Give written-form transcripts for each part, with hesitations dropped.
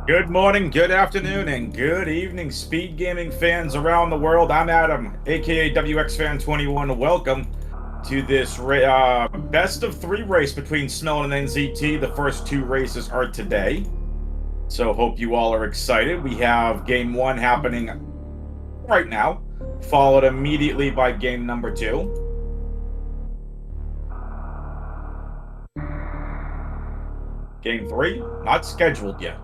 Good morning, good afternoon, and good evening, Speed Gaming fans around the world. I'm Adam, aka WXFan21. Welcome to this best of three race between Smelon and NZT. The first two races are today, so hope you all are excited. We have game one happening right now, followed immediately by game number two. Game three, not scheduled yet.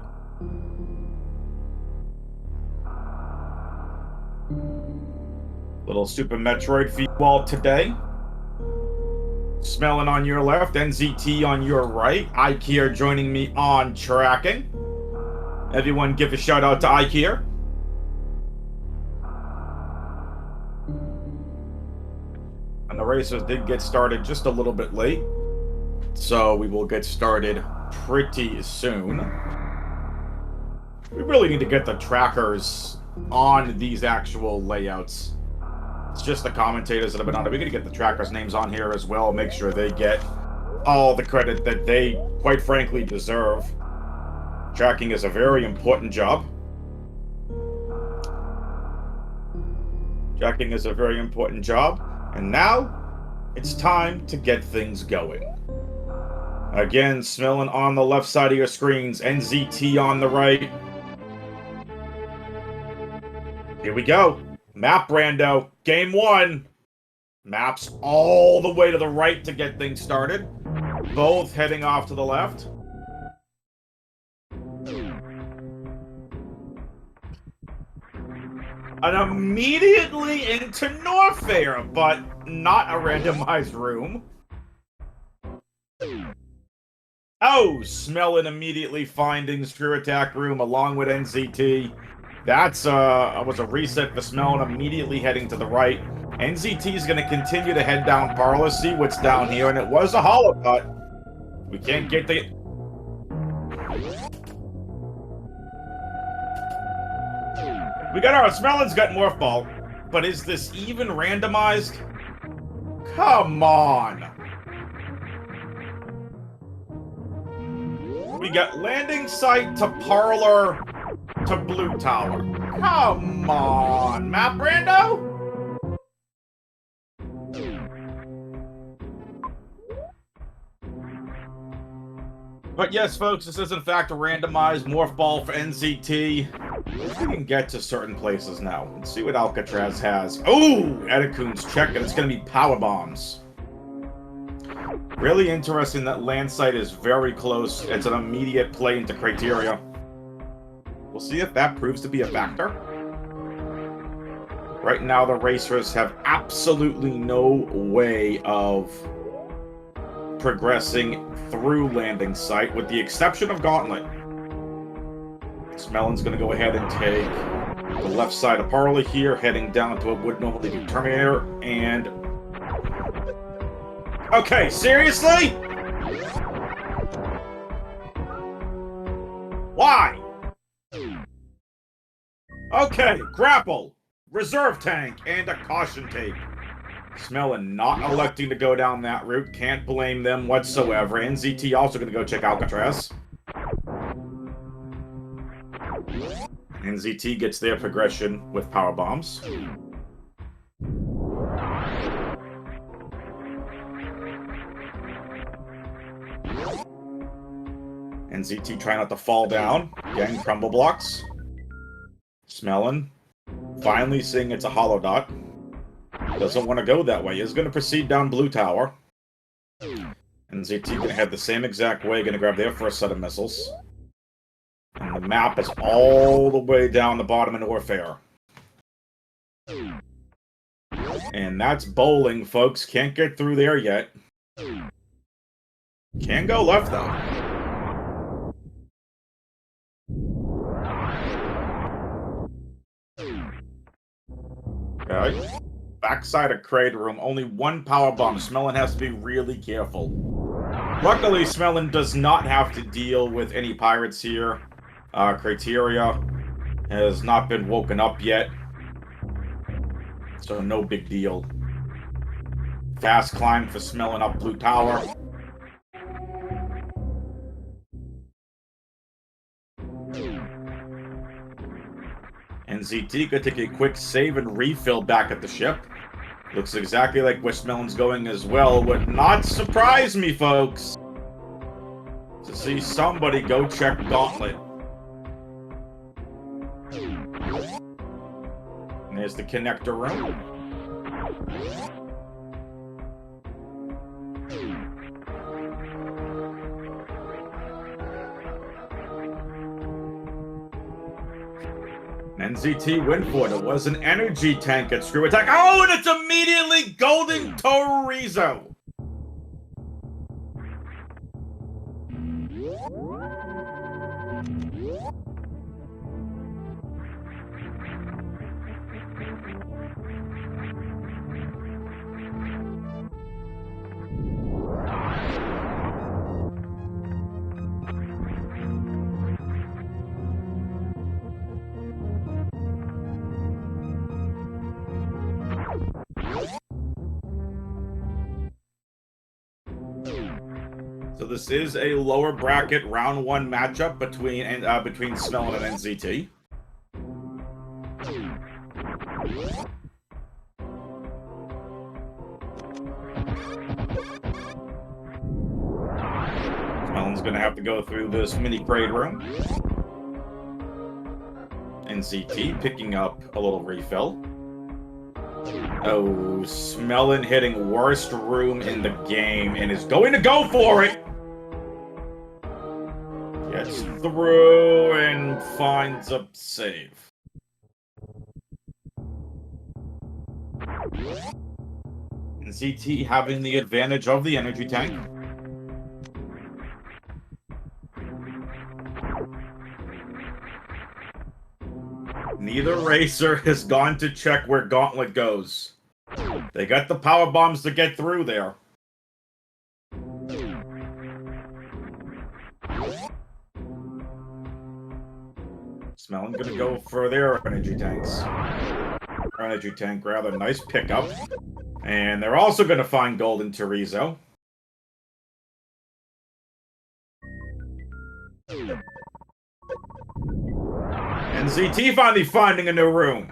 Little Super Metroid for you all today. Smelling on your left, NZT on your right. IKEA joining me on tracking. Everyone give a shout out to IKEA. And the racers did get started just a little bit late, so we will get started pretty soon. We really need to get the trackers on these actual layouts. It's just the commentators that have been on it. We're going to get the trackers' names on here as well, make sure they get all the credit that they, quite frankly, deserve. Tracking is a very important job. Tracking is a very important job. And now, it's time to get things going. Again, Smelon on the left side of your screens, NZT on the right. Here we go. Map rando, game one. Maps all the way to the right to get things started. Both heading off to the left. And immediately into Norfair, but not a randomized room. Oh, Smelon immediately finding Screw Attack Room along with NZT. That's was a reset for Smelon, immediately heading to the right. NZT is going to continue to head down Parlor, see what's down here, and it was a hollow cut. We can't get the... We got our... Smelon's got Morph Ball, but is this even randomized? Come on! We got landing site to Parlor to Blue Tower. Come on, Map Rando? But yes, folks, this is in fact a randomized morph ball for NZT. We can get to certain places now. Let's see what Alcatraz has. Oh, Edicoon's check, and it's going to be power bombs. Really interesting that land site is very close. It's an immediate play into criteria. We'll see if that proves to be a factor. Right now, the racers have absolutely no way of progressing through landing site, with the exception of Gauntlet. Smelon's going to go ahead and take the left side of Parley here, heading down to what would normally be Terminator, and... Okay, seriously? Why? Okay, grapple, reserve tank, and a caution tape. Smelon not electing to go down that route. Can't blame them whatsoever. NZT also going to go check Alcatraz. NZT gets their progression with power bombs. NZT trying not to fall down. Getting crumble blocks. Smelon finally seeing it's a hollow dot. Doesn't want to go that way. Is going to proceed down Blue Tower. NZT going to head the same exact way. Going to grab their first set of missiles. And the map is all the way down the bottom of Norfair. And that's bowling, folks. Can't get through there yet. Can go left, though. Okay. Backside of Crate Room, only one power bomb. Smelon has to be really careful. Luckily, Smelon does not have to deal with any pirates here. Criteria has not been woken up yet, so no big deal. Fast climb for Smelon up Blue Tower. NZT could take a quick save and refill back at the ship. Looks exactly like where Smelon's going as well. Would not surprise me, folks, to see somebody go check Gauntlet. And there's the connector room. NZT went for it. It was an energy tank at Screw Attack. Oh, and it's immediately Golden Torizo. So this is a lower bracket round 1 matchup between Smelon and NZT. Smelon's gonna have to go through this mini parade room. NZT picking up a little refill. Oh, Smelon hitting worst room in the game and is going to go for it! Gets through and finds a save. NZT having the advantage of the energy tank. Neither racer has gone to check where Gauntlet goes. They got the power bombs to get through there. Smelon gonna go for their energy tanks. Energy tank, rather nice pickup. And they're also gonna find Golden Torizo. NZT finally finding a new room.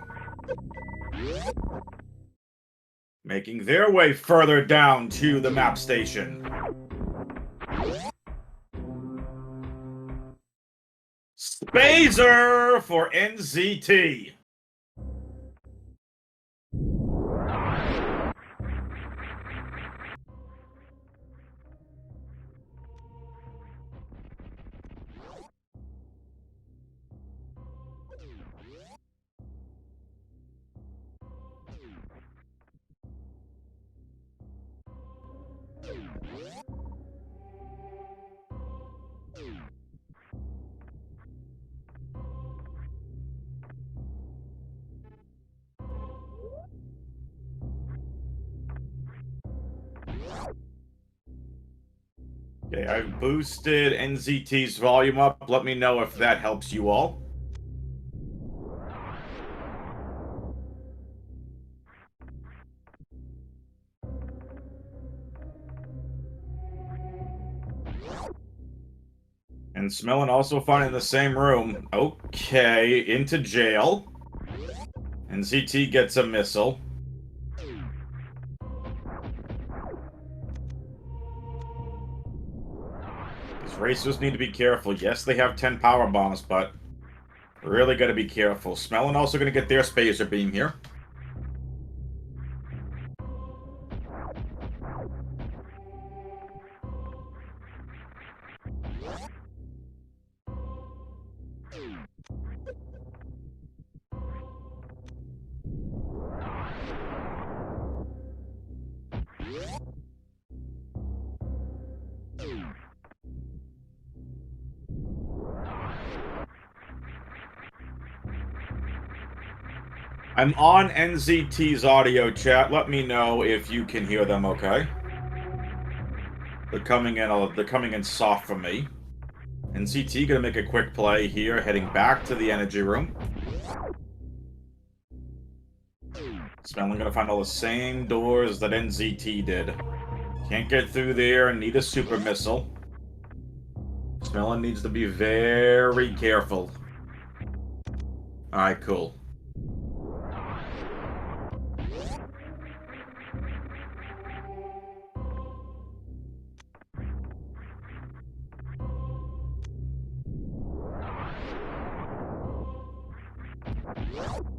Making their way further down to the map station. Spazer for NZT. Okay, I've boosted NZT's volume up. Let me know if that helps you all. And Smelon also finding the same room. Okay, into jail. NZT gets a missile. Racers need to be careful. Yes, they have 10 power bombs, but really got to be careful. Smelon also going to get their spacer beam here. I'm on NZT's audio chat. Let me know if you can hear them okay. They're coming in soft for me. NZT gonna make a quick play here, heading back to the energy room. Smelon gonna find all the same doors that NZT did. Can't get through there, need a super missile. Smelon needs to be very careful. Alright, cool.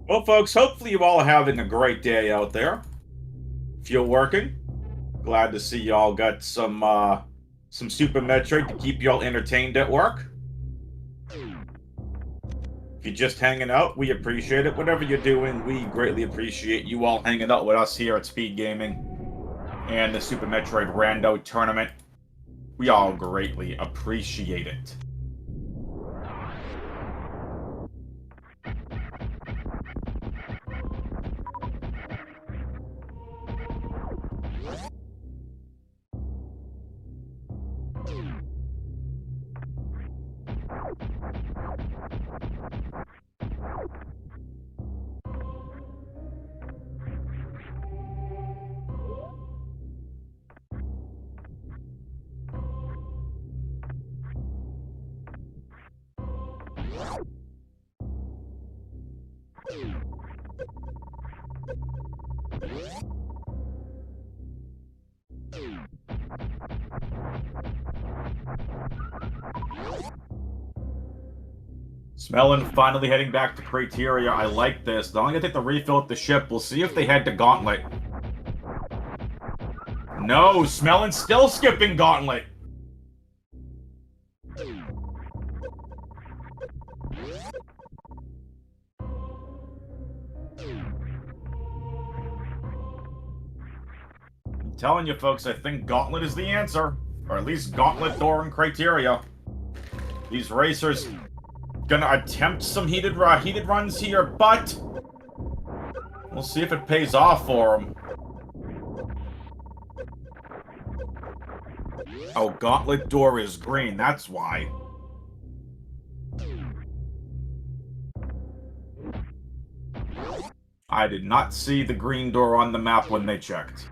Well, folks, hopefully you all are having a great day out there. If you're working, glad to see y'all got some Super Metroid to keep y'all entertained at work. If you're just hanging out, we appreciate it. Whatever you're doing, we greatly appreciate you all hanging out with us here at Speedgaming and the Super Metroid Rando Tournament. We all greatly appreciate it. Smelon finally heading back to Criteria. I like this. They're only gonna take the refill at the ship. We'll see if they head to Gauntlet. No, Smelon's still skipping Gauntlet. I'm telling you, folks, I think Gauntlet is the answer. Or at least Gauntlet door and Criteria. These racers gonna attempt some heated runs here, but we'll see if it pays off for them. Oh, Gauntlet door is green, that's why. I did not see the green door on the map when they checked.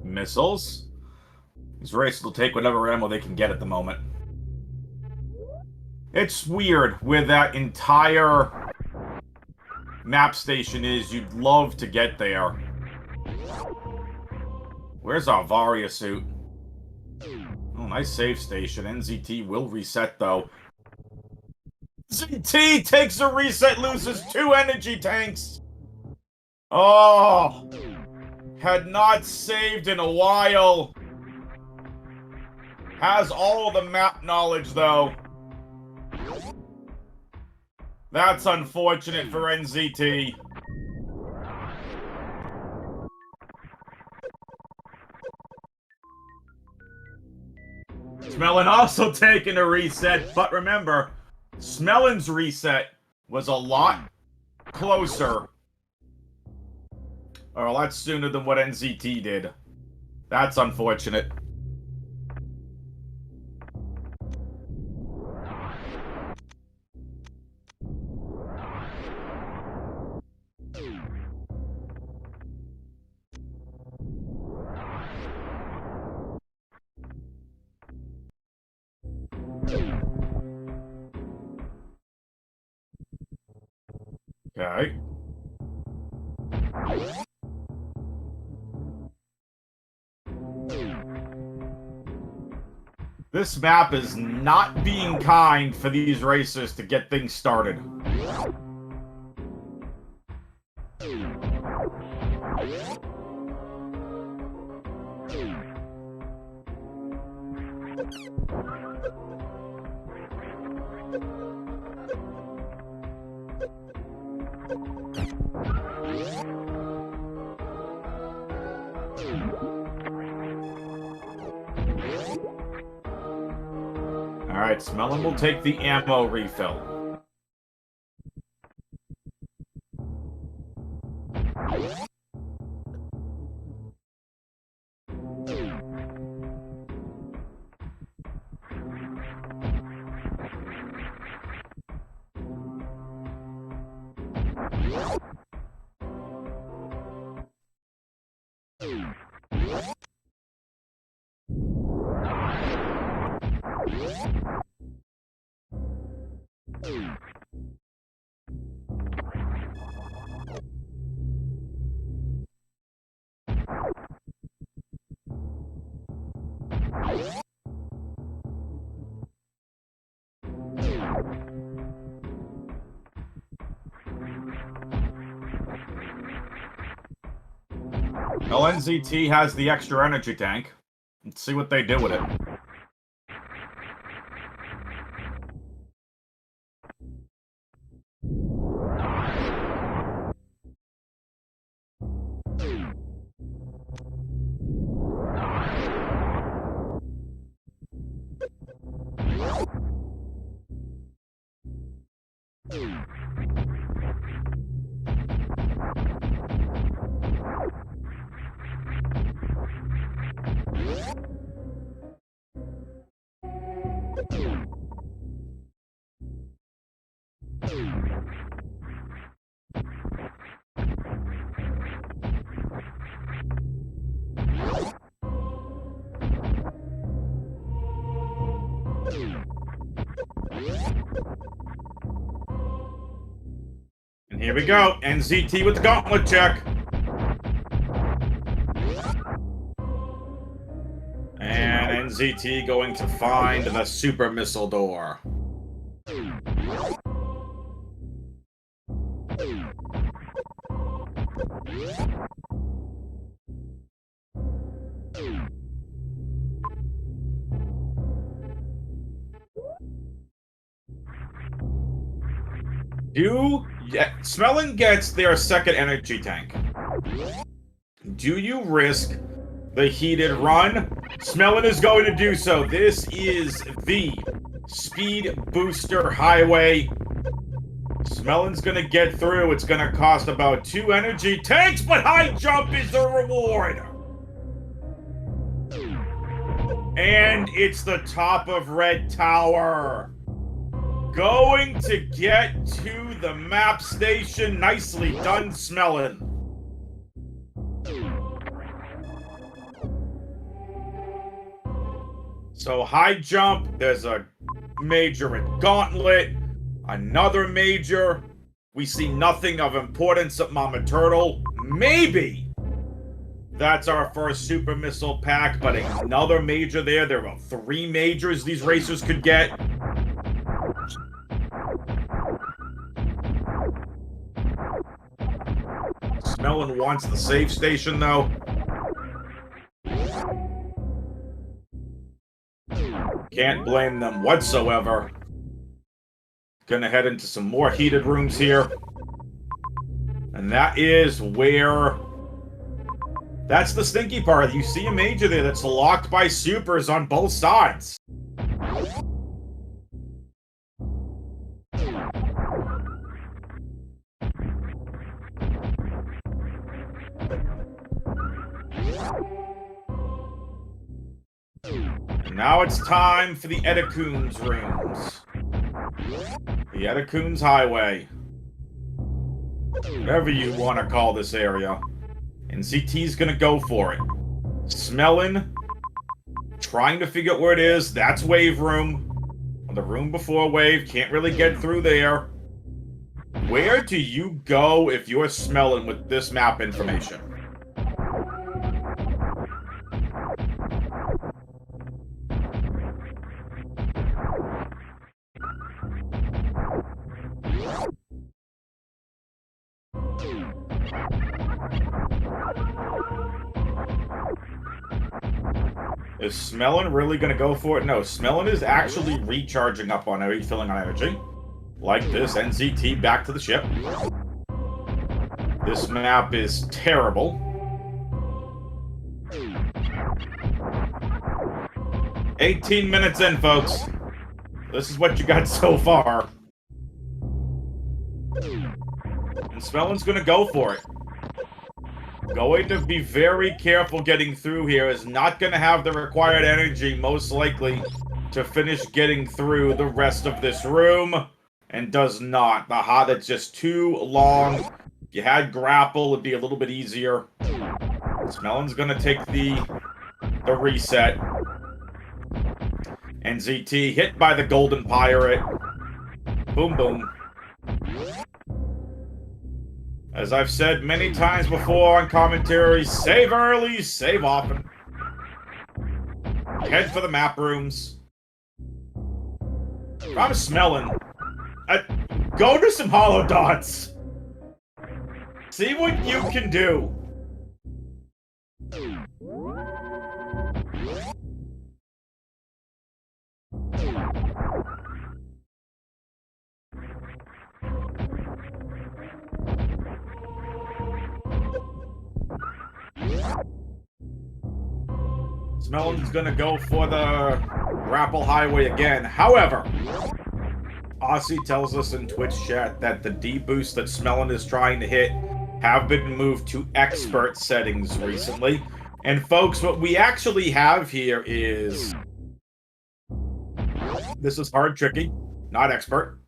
Missiles. These racers will take whatever ammo they can get at the moment. It's weird where that entire map station is. You'd love to get there. Where's our Varia suit? Oh, nice save station. NZT will reset, though. ZT takes a reset, loses 2 energy tanks! Oh! Had not saved in a while. Has all the map knowledge, though. That's unfortunate for NZT. Smelon also taking a reset, but remember, Smelon's reset was a lot closer. Or a lot sooner than what NZT did. That's unfortunate. Okay. This map is not being kind for these racers to get things started. Alright, Smelon will take the ammo refill. Well, NZT has the extra energy tank. Let's see what they do with it. And here we go, NZT with the gauntlet check. And NZT going to find the super missile door. Smelon gets their second energy tank. Do you risk the heated run? Smelon is going to do so. This is the Speed Booster Highway. Smelon's gonna get through. It's gonna cost about 2 energy tanks, but high jump is the reward. And it's the top of Red Tower. Going to get to the map station. Nicely done, Smelon. So high jump, there's a major in Gauntlet, another major. We see nothing of importance at Mama Turtle. Maybe that's our first super missile pack, but another major there. There are 3 majors these racers could get. Smelon wants the save station, though. Can't blame them whatsoever. Gonna head into some more heated rooms here. And that is where... That's the stinky part. You see a major there that's locked by supers on both sides. Now it's time for the Edacoons rooms. The Edacoons Highway. Whatever you want to call this area. NZT's gonna go for it. Smelon, trying to figure out where it is. That's Wave Room. The room before Wave. Can't really get through there. Where do you go if you're Smelon with this map information? Is Smelon really going to go for it? No, Smelon is actually recharging up on refilling on energy. Like this, NZT back to the ship. This map is terrible. 18 minutes in, folks. This is what you got so far. And Smelon's going to go for it. Going to be very careful getting through here. Is not going to have the required energy, most likely, to finish getting through the rest of this room. And does not. The hot, it's just too long. If you had grapple, it'd be a little bit easier. Smelon's going to take the reset. NZT hit by the Golden Pirate. Boom, boom. As I've said many times before on commentary, save early, save often. Head for the map rooms. If I'm Smelon, go to some hollow dots. See what you can do. Smelon's gonna go for the grapple highway again. However, Aussie tells us in Twitch chat that the D-boost that Smelon is trying to hit have been moved to expert settings recently. And folks, what we actually have here is... This is hard tricky, not expert.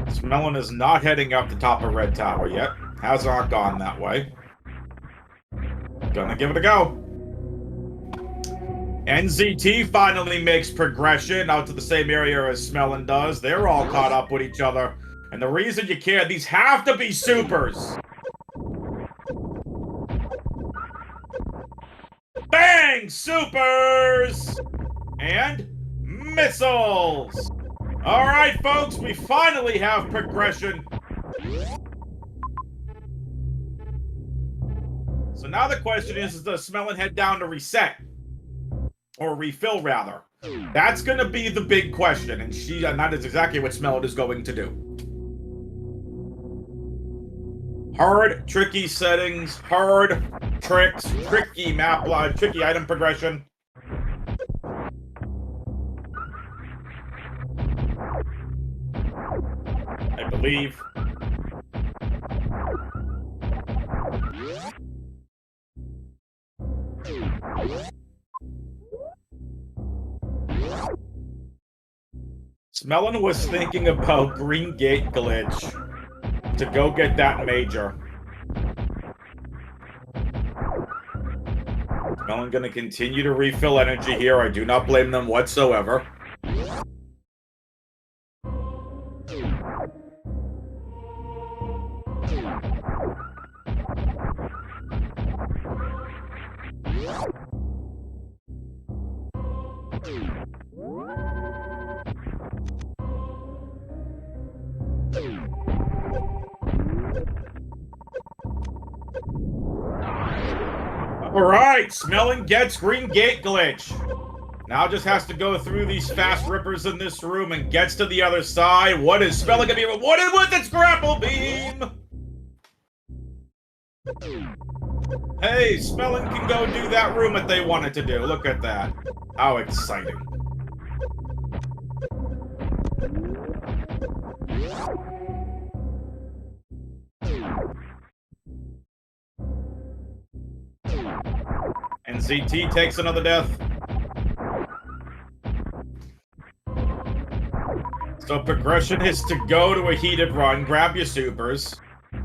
Smelon is not heading up the top of Red Tower yet. Has not gone that way. Gonna give it a go. NZT finally makes progression out to the same area as Smelon does. They're all caught up with each other. And the reason you care, these have to be supers. Bang! Supers! And missiles! Alright, folks, we finally have progression. So now the question is does Smelon head down to reset? Or refill, rather. That's going to be the big question, and that is exactly what Smelon is going to do. Hard, tricky settings, hard tricks, tricky map line, tricky item progression. I believe. Smelon was thinking about Green Gate glitch to go get that major. Smelon gonna continue to refill energy here. I do not blame them whatsoever. Alright, Smelon gets Green Gate glitch. Now just has to go through these fast rippers in this room and gets to the other side. What is Smelon gonna be rewarded with? Its grapple beam! Hey, Smelon can go do that room if they wanted to do. Look at that. How exciting. NZT takes another death. So progression is to go to a heated run, grab your supers,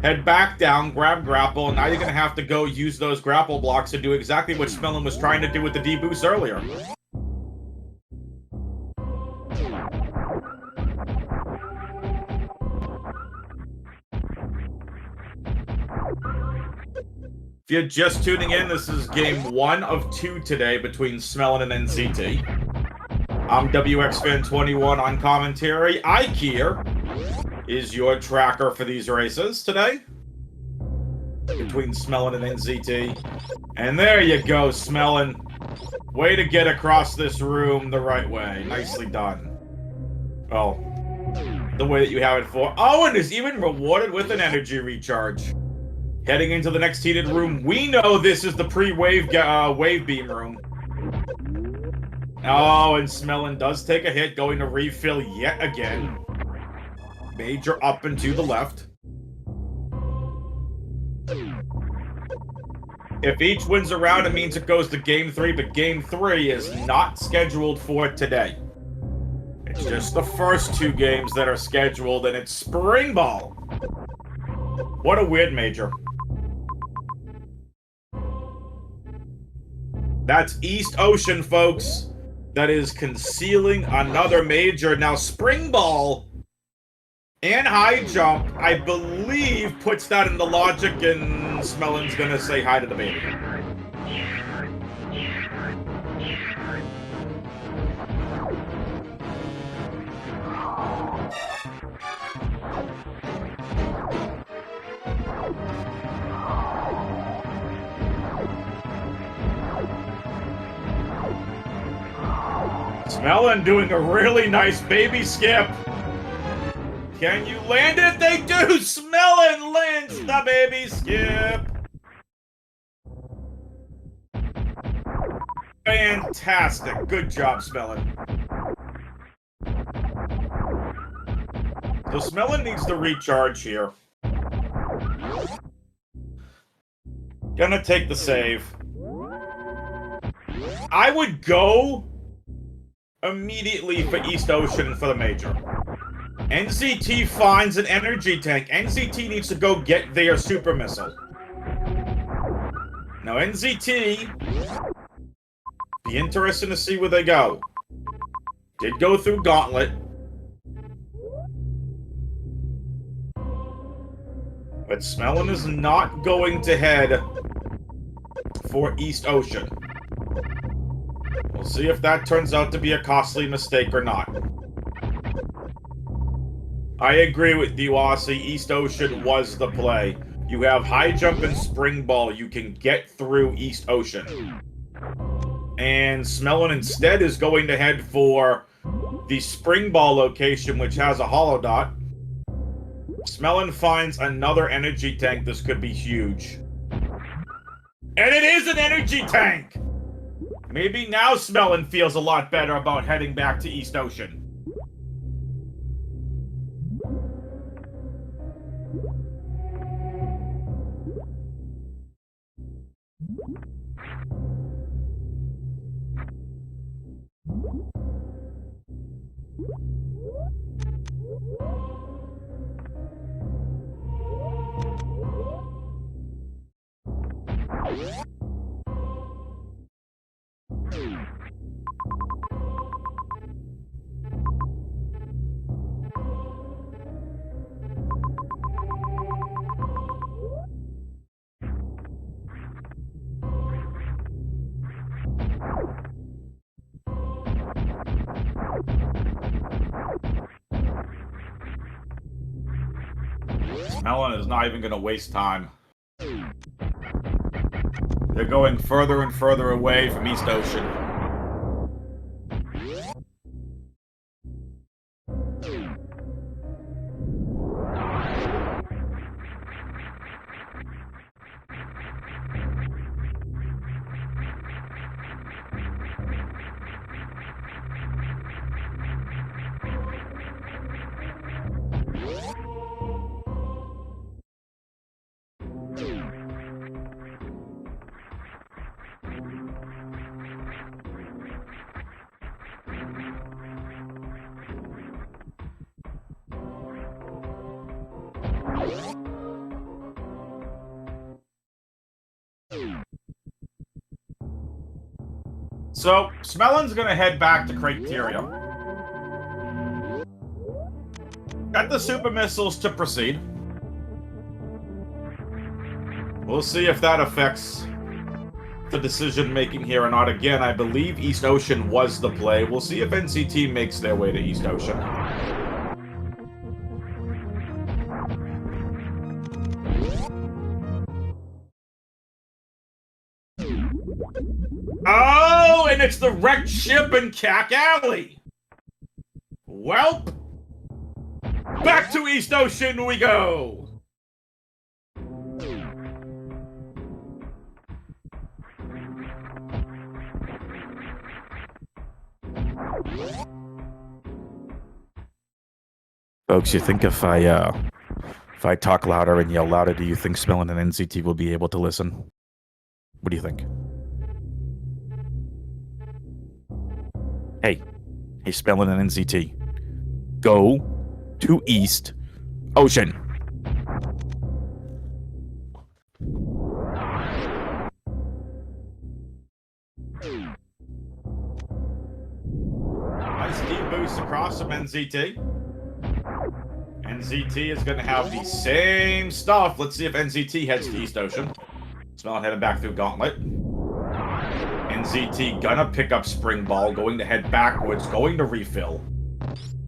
head back down, grab grapple, and now you're going to have to go use those grapple blocks to do exactly what Smelon was trying to do with the D-boost earlier. If you're just tuning in, this is game 1 of 2 today between Smelon and NZT. I'm WXFan21 on commentary. Ike here is your tracker for these races today between Smelon and NZT. And there you go, Smelon. Way to get across this room the right way. Nicely done. Well, the way that you have it for. Oh, and is even rewarded with an energy recharge. Heading into the next heated room. We know this is the pre-wave wave beam room. Oh, and Smelon does take a hit, going to refill yet again. Major up and to the left. If each wins a round, it means it goes to Game 3, but Game 3 is not scheduled for today. It's just the first 2 games that are scheduled, and it's Spring Ball. What a weird major. That's East Ocean, folks. That is concealing another major. Now, Spring Ball and High Jump, I believe, puts that in the logic, and Smelon's gonna say hi to the baby. Smelon doing a really nice baby skip. Can you land it? They do! Smelon lands the baby skip! Fantastic. Good job, Smelon. So Smelon needs to recharge here. Gonna take the save. I would go immediately for East Ocean for the major. NZT finds an energy tank. NZT needs to go get their super missile. Now NZT, be interesting to see where they go. Did go through Gauntlet. But Smelon is not going to head for East Ocean. We'll see if that turns out to be a costly mistake or not. I agree with you, Aussie. East Ocean was the play. You have high jump and spring ball. You can get through East Ocean. And Smelon instead is going to head for the spring ball location, which has a hollow dot. Smelon finds another energy tank. This could be huge. And it is an energy tank! Maybe now Smelon feels a lot better about heading back to East Ocean. Smelon is not even going to waste time. They're going further and further away from East Ocean. So, Smelon's gonna head back to Criteria. Got the super missiles to proceed. We'll see if that affects the decision-making here or not. Again, I believe East Ocean was the play. We'll see if NCT makes their way to East Ocean. Oh, and it's the wrecked ship in Cack Alley. Welp. Back to East Ocean we go. Folks, you think if I talk louder and yell louder, do you think Smelon and NCT will be able to listen? What do you think? Hey, Smelon and NCT, go to East Ocean. Nice deep boost across from NZT. NZT is going to have the same stuff. Let's see if NZT heads to East Ocean. Smelon heading back through Gauntlet. NZT gonna pick up Spring Ball, going to head backwards, going to refill.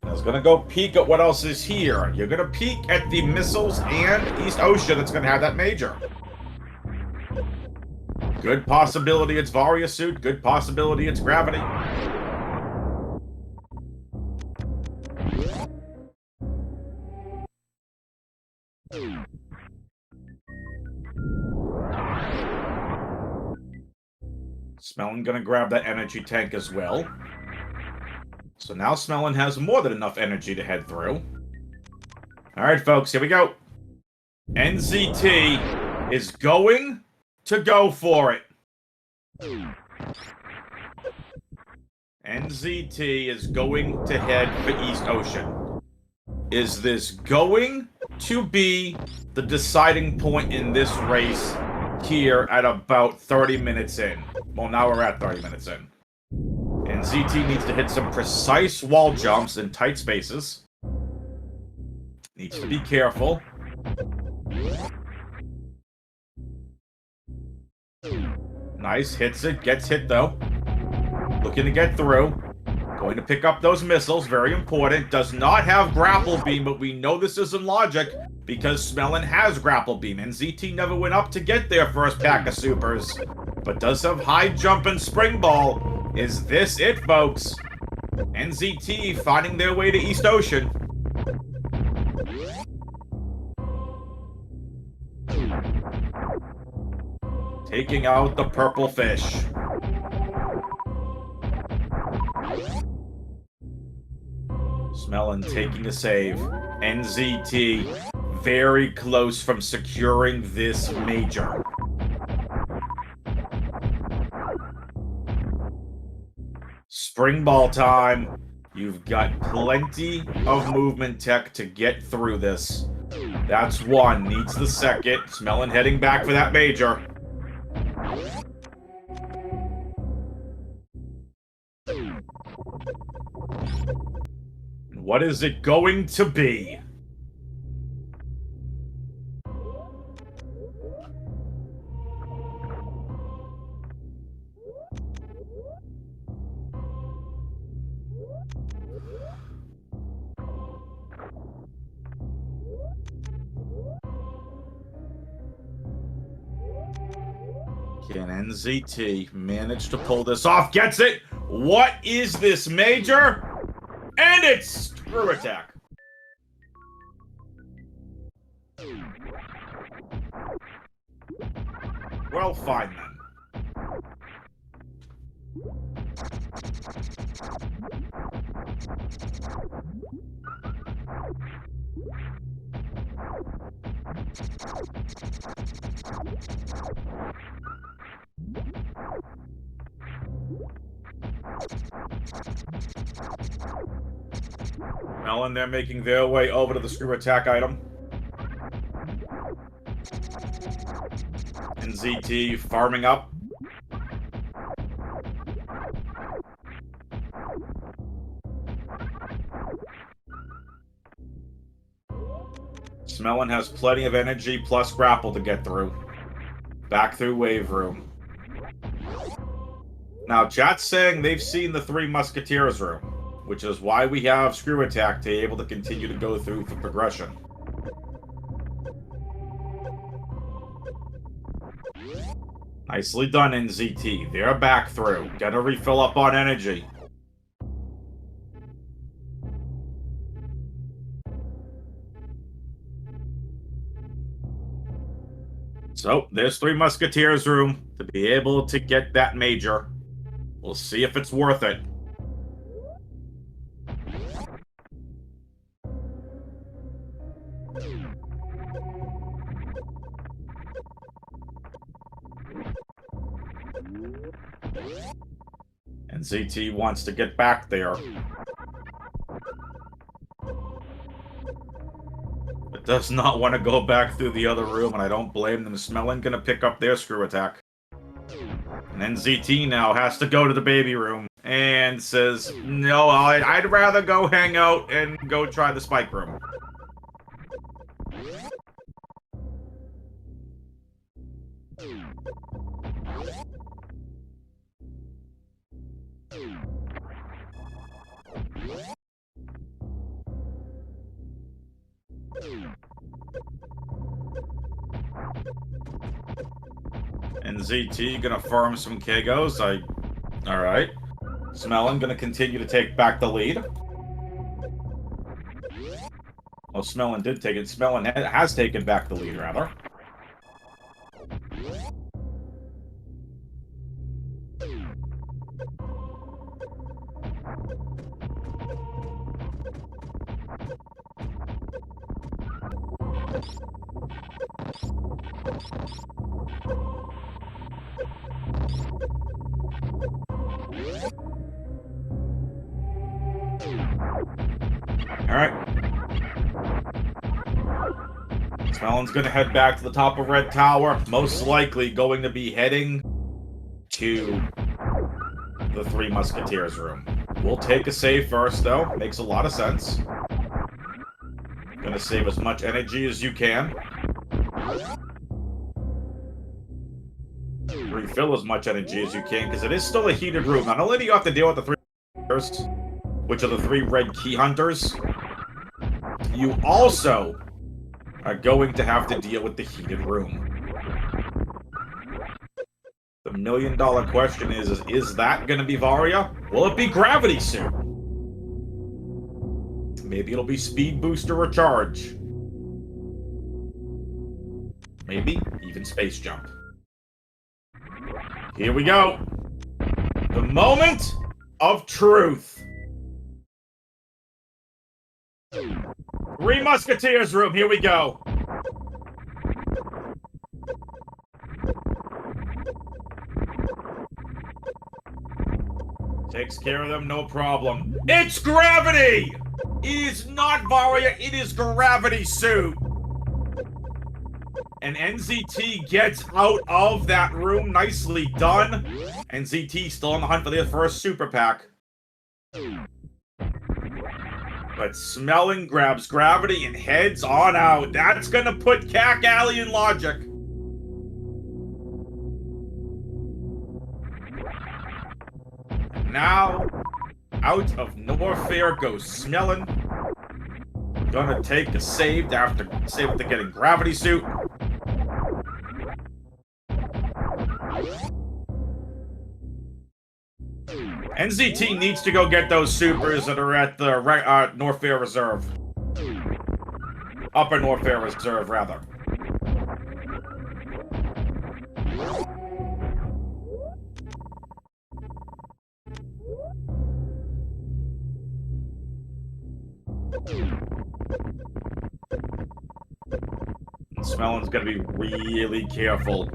I was gonna go peek at what else is here. You're gonna peek at the missiles and East Ocean that's gonna have that major. Good possibility it's Varia Suit, good possibility it's Gravity. Smelon gonna grab that energy tank as well. So now Smelon has more than enough energy to head through. Alright, folks, here we go. NZT is going to go for it. NZT is going to head for East Ocean. Is this going to be the deciding point in this race here at about 30 minutes in? Well, now we're at 30 minutes in. NZT needs to hit some precise wall jumps in tight spaces. Needs to be careful. Nice, hits it, gets hit though. Looking to get through. Going to pick up those missiles, very important. Does not have grapple beam, but we know this isn't logic because Smelon has grapple beam. NZT never went up to get their first pack of supers, but does have high jump and spring ball. Is this it, folks? NZT finding their way to East Ocean. Taking out the purple fish. Smelon taking a save. NZT very close from securing this major. Spring ball time. You've got plenty of movement tech to get through this. That's one. Needs the second. Smelon heading back for that major. What is it going to be? Can NZT manage to pull this off? Gets it! What is this major? And it's screw attack. Well, fine then. Melon, they're making their way over to the screw attack item. NZT farming up. Smelon has plenty of energy plus grapple to get through. Back through wave room. Now, chat's saying they've seen the Three Musketeers room, which is why we have screw attack to be able to continue to go through for progression. Nicely done, NZT. They're back through. Gonna refill up on energy. So, there's Three Musketeers room to be able to get that major. We'll see if it's worth it. NZT wants to get back there. It does not want to go back through the other room, and I don't blame them. Smelon gonna pick up their screw attack. And NZT now has to go to the baby room and says, no, I'd rather go hang out and go try the spike room. NZT gonna farm some Kegos. Alright. Smelon gonna continue to take back the lead. Oh, Smelon did take it. Smelon has taken back the lead, rather. Alright. Smelon's gonna head back to the top of Red Tower. Most likely going to be heading to the Three Musketeers room. We'll take a save first, though. Makes a lot of sense. Gonna save as much energy as you can. Refill as much energy as you can, because it is still a heated room. Not only do you have to deal with the three first, which are the three red key hunters, you also are going to have to deal with the heated room. The million-dollar question is that going to be Varia? Will it be Gravity Suit? Maybe it'll be Speed Booster Recharge. Maybe even Space Jump. Here we go. The moment of truth. Three Musketeers room, here we go. Takes care of them, no problem. It's Gravity! It is not Varia, it is Gravity Suit. And NZT gets out of that room. Nicely done. NZT still on the hunt for their first super pack. But Smelon grabs Gravity and heads on out. That's gonna put Cack Alley in logic. Now, out of Norfair goes Smelon. Gonna take a save after getting Gravity Suit. NZT needs to go get those supers that are at the Norfair Reserve. Upper Norfair Reserve, rather. Smelon's gonna be really careful.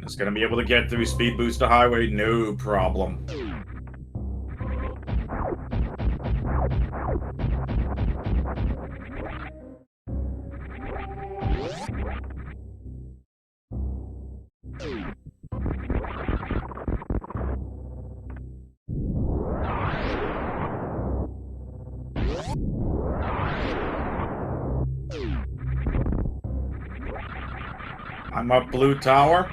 It's gonna be able to get through Speed Booster Highway, no problem. I'm up Blue Tower.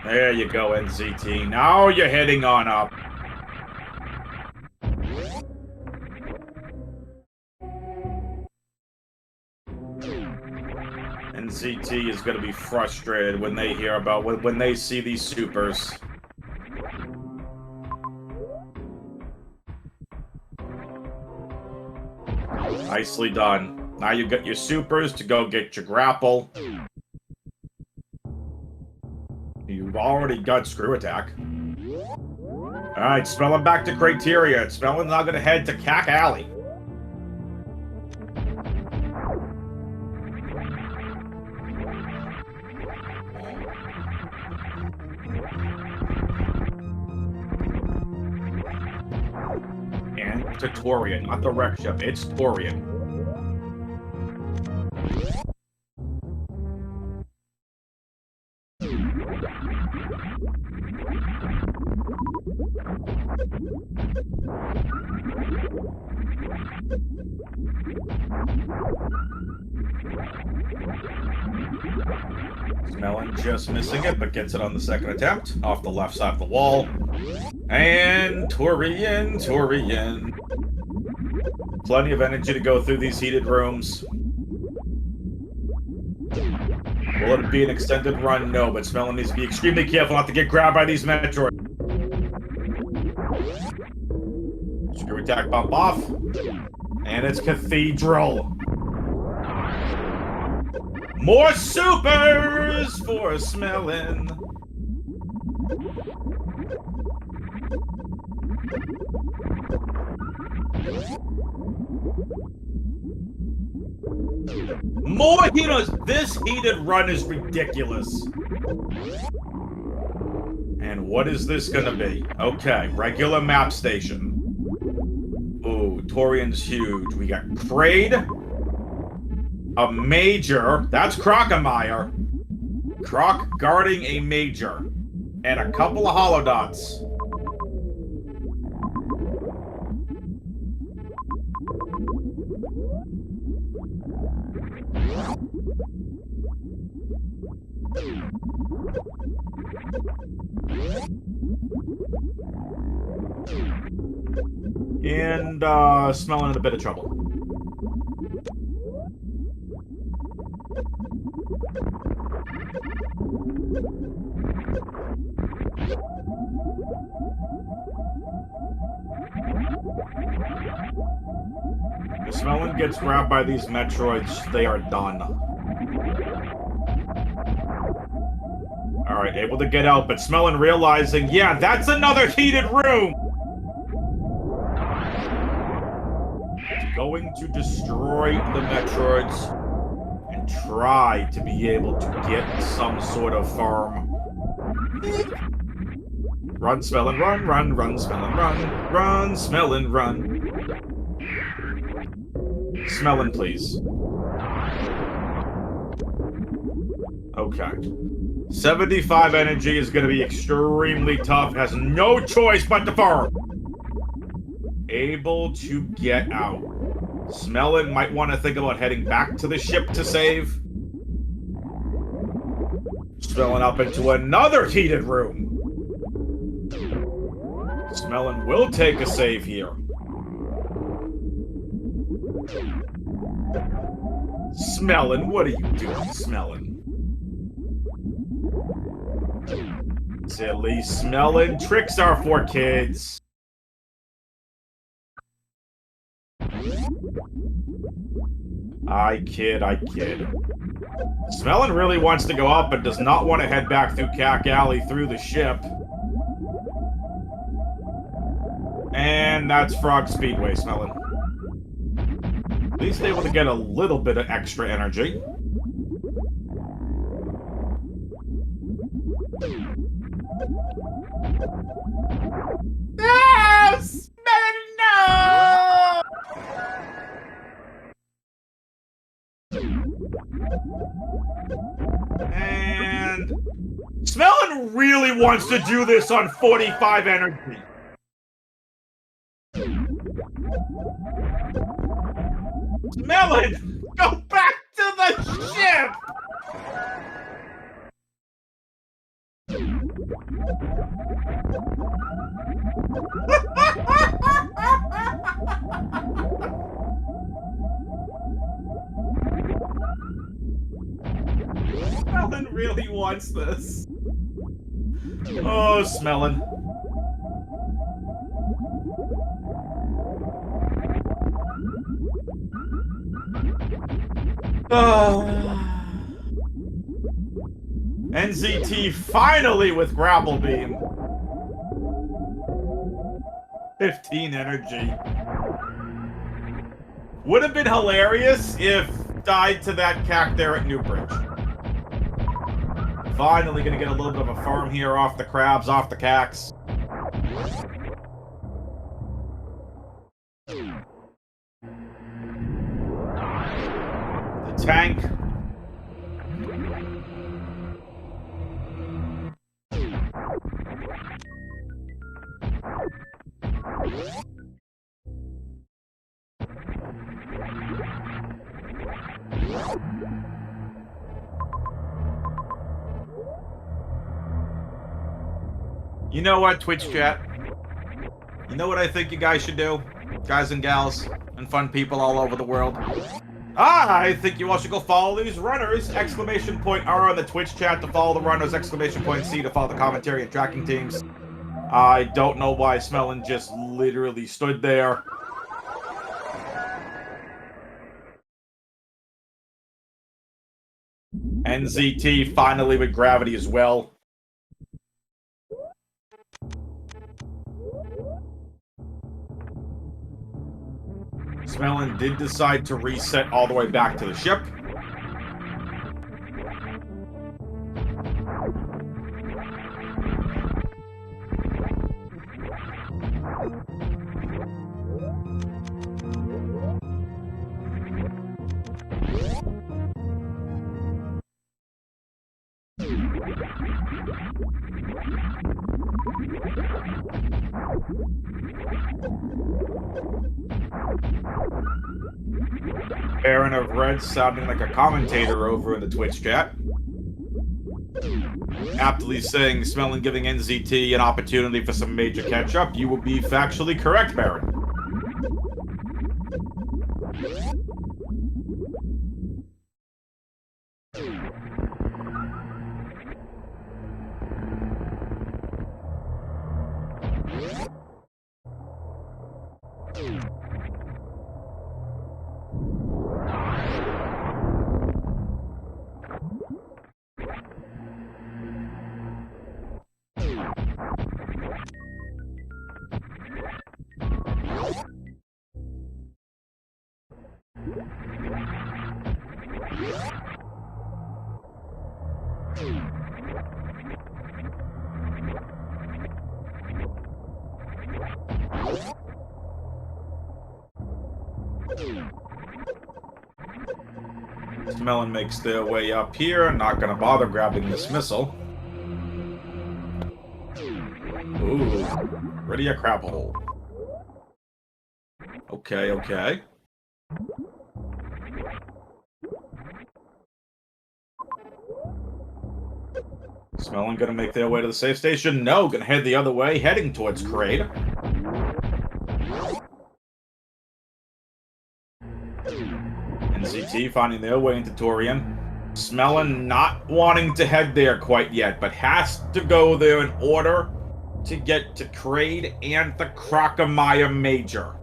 There you go, NZT. Now you're heading on up. NZT is going to be frustrated when they hear about when they see these supers. Nicely done. Now you've got your supers to go get your grapple. You've already got Screw Attack. Alright, Smelon back to Criteria. Smelon's now gonna head to Cack Alley. And to Torian, not the wreck ship, it's Torian. Smelon just missing it, but gets it on the second attempt, off the left side of the wall. And Torian. Plenty of energy to go through these heated rooms. Will it be an extended run? No, but Smelon needs to be extremely careful not to get grabbed by these Metroids. Screw Attack bump off. And it's Cathedral. More supers for Smelon. More heaters! This heated run is ridiculous. And what is this gonna be? Okay, regular map station. Ooh, Torian's huge. We got Kraid. A Major. That's Crockemeyer. Croc guarding a Major. And a couple of Holodots. And, smelling in a bit of trouble. If Smelon gets grabbed by these Metroids, they are done. Alright, able to get out, but Smelon realizing, yeah, that's another heated room! Going to destroy the Metroids and try to be able to get some sort of farm. Run, Smelon, run, run, run, Smelon, run, run, Smelon, run. Smelon, please. Okay. 75 energy is going to be extremely tough. Has no choice but to farm. Able to get out. Smelon might want to think about heading back to the ship to save. Smelon up into another heated room. Smelon will take a save here. Smelon, what are you doing, Smelon? Silly Smelon, tricks are for kids. I kid. Smelon really wants to go up, but does not want to head back through Cack Alley through the ship. And that's Frog Speedway, Smelon. At least able to get a little bit of extra energy. No! Smelon, no! And Smelon really wants to do this on 45 energy. Smelon, go back to the ship! Smelon really wants this. Oh, Smelon. NZT finally with Grapple Beam. 15 energy. Would have been hilarious if died to that cack there at Newbridge. Finally gonna get a little bit of a farm here off the crabs, off the cacks. The tank. You know what, Twitch chat? You know what I think you guys should do? Guys and gals, and fun people all over the world. I think you all should go follow these runners! Exclamation point R on the Twitch chat to follow the runners, exclamation point C to follow the commentary and tracking teams. I don't know why Smelon just literally stood there. NZT finally with gravity as well. Smelon did decide to reset all the way back to the ship. Aaron of Red sounding like a commentator over in the Twitch chat. Aptly saying, Smelon giving NZT an opportunity for some major catch-up. You will be factually correct, Baron. Smelon makes their way up here. Not gonna bother grabbing this missile. Ooh, ready a crab hole. Okay, okay. Smelon gonna make their way to the safe station? No, gonna head the other way, heading towards Kraid. NZT finding their way into Torian. Smelon not wanting to head there quite yet, but has to go there in order to get to Kraid and the Crocomire Major.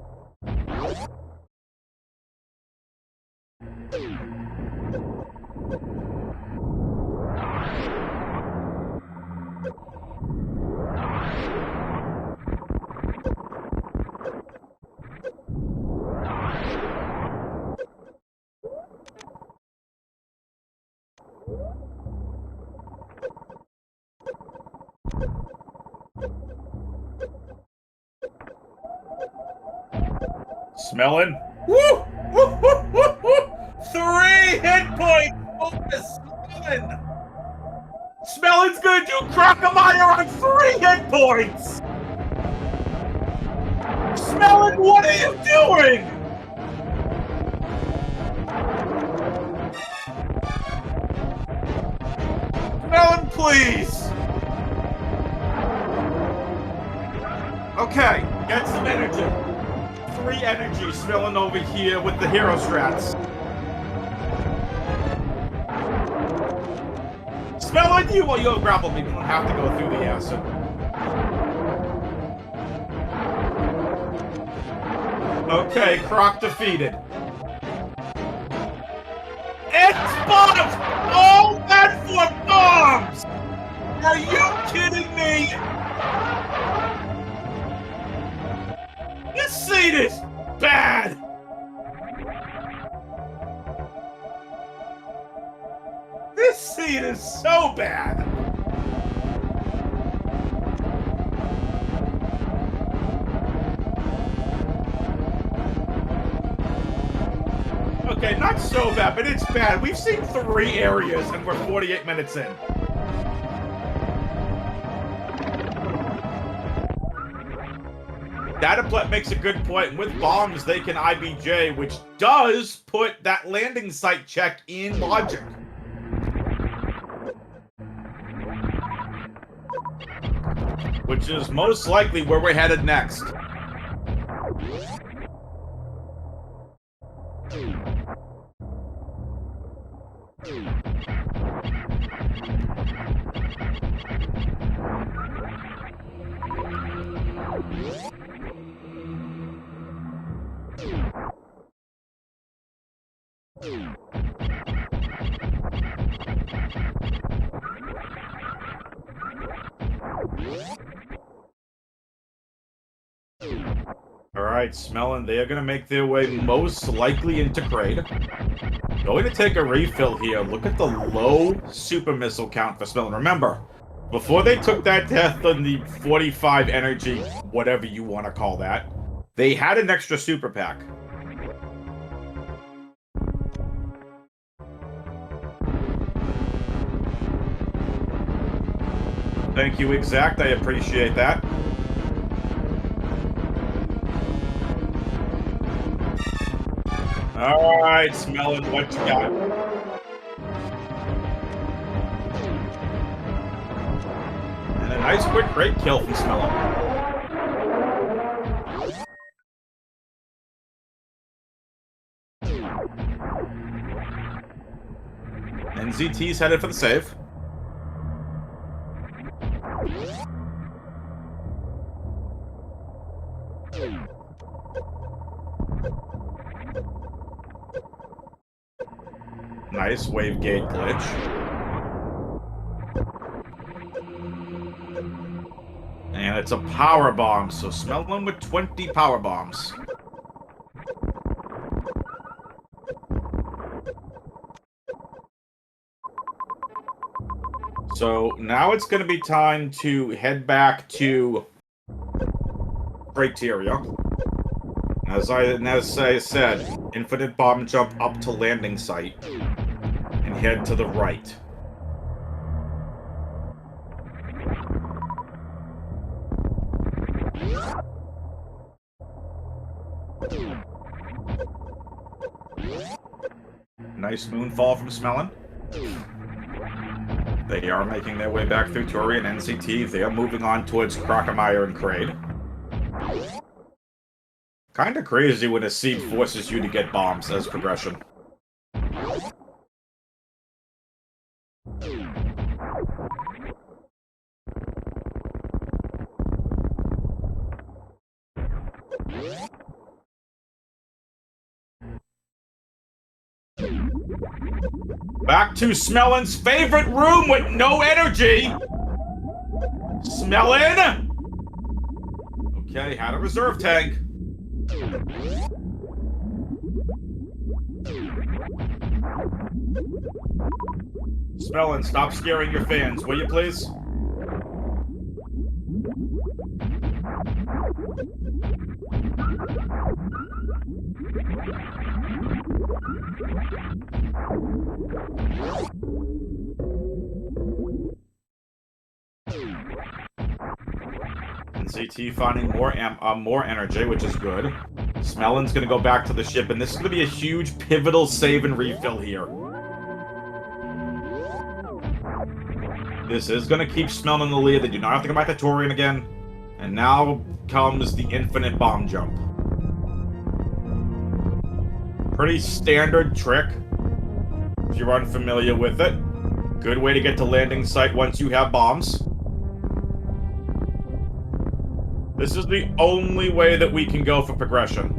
Smelon. Woo! Woo! Woo! Woo! Woo! 3 hit points for Smelon. Smelon's gonna do Crocomire on 3 hit points. Smelon, what are you doing? Smelon, please. Okay, get some energy. 3 energy, Smelon over here with the hero strats. Smelon, you'll grapple me. We don't have to go through the acid. Okay, Croc defeated. It's bombs! All that for bombs! Are you kidding me? This seed is bad! This seed is so bad! Okay, not so bad, but it's bad. We've seen 3 areas and we're 48 minutes in. Dataplet makes a good point. With bombs, they can IBJ, which does put that landing site check in logic. Which is most likely where we're headed next. Alright, Smelon, they are going to make their way most likely into Kraid. Going to take a refill here. Look at the low super missile count for Smelon. Remember, before they took that death on the 45 energy, whatever you want to call that, they had an extra super pack. Thank you, Exact. I appreciate that. Alright, Smelon, what you got? And a nice quick great kill from Smelon. NZT's headed for the save. Nice wave gate glitch. And it's a power bomb, so Smelon with 20 power bombs. So now it's going to be time to head back to Criteria. As I said, infinite bomb jump up to landing site and head to the right. Nice moonfall from Smelon. They are making their way back through Tori and NCT. They are moving on towards Crocomire and Kraid. Kinda crazy when a seed forces you to get bombs as progression. Back to Smelon's favorite room with no energy! Smelon! Okay, had a reserve tank. Smelon, stop scaring your fans, will you please? NCT finding more energy, which is good. Smelon's gonna go back to the ship, and this is gonna be a huge pivotal save and refill here. This is gonna keep Smelon in the lead. They do not have to come back to Torian again. And now comes the infinite bomb jump. Pretty standard trick, if you're unfamiliar with it. Good way to get to landing site once you have bombs. This is the only way that we can go for progression.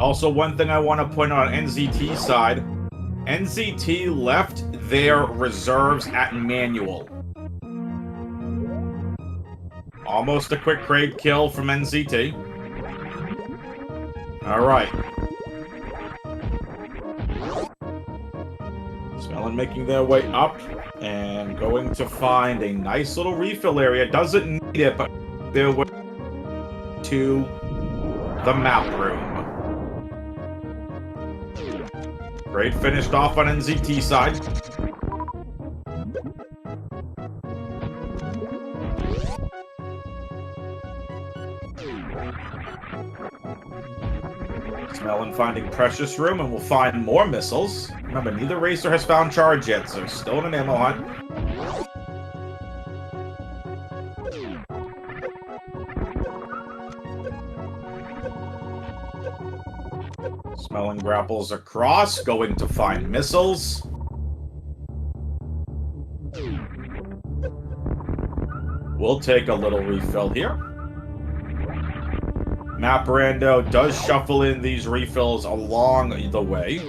Also, one thing I want to point out on NZT's side, NZT left their reserves at manual. Almost a quick Kraid kill from NZT. Alright. Smelon making their way up and going to find a nice little refill area. Doesn't need it, but their way to the map room. Kraid finished off on NZT side. Smelon finding Precious Room, and we'll find more missiles. Remember, neither racer has found charge yet, so still in an ammo hunt. Smelon grapples across, going to find missiles. We'll take a little refill here. Map Rando does shuffle in these refills along the way.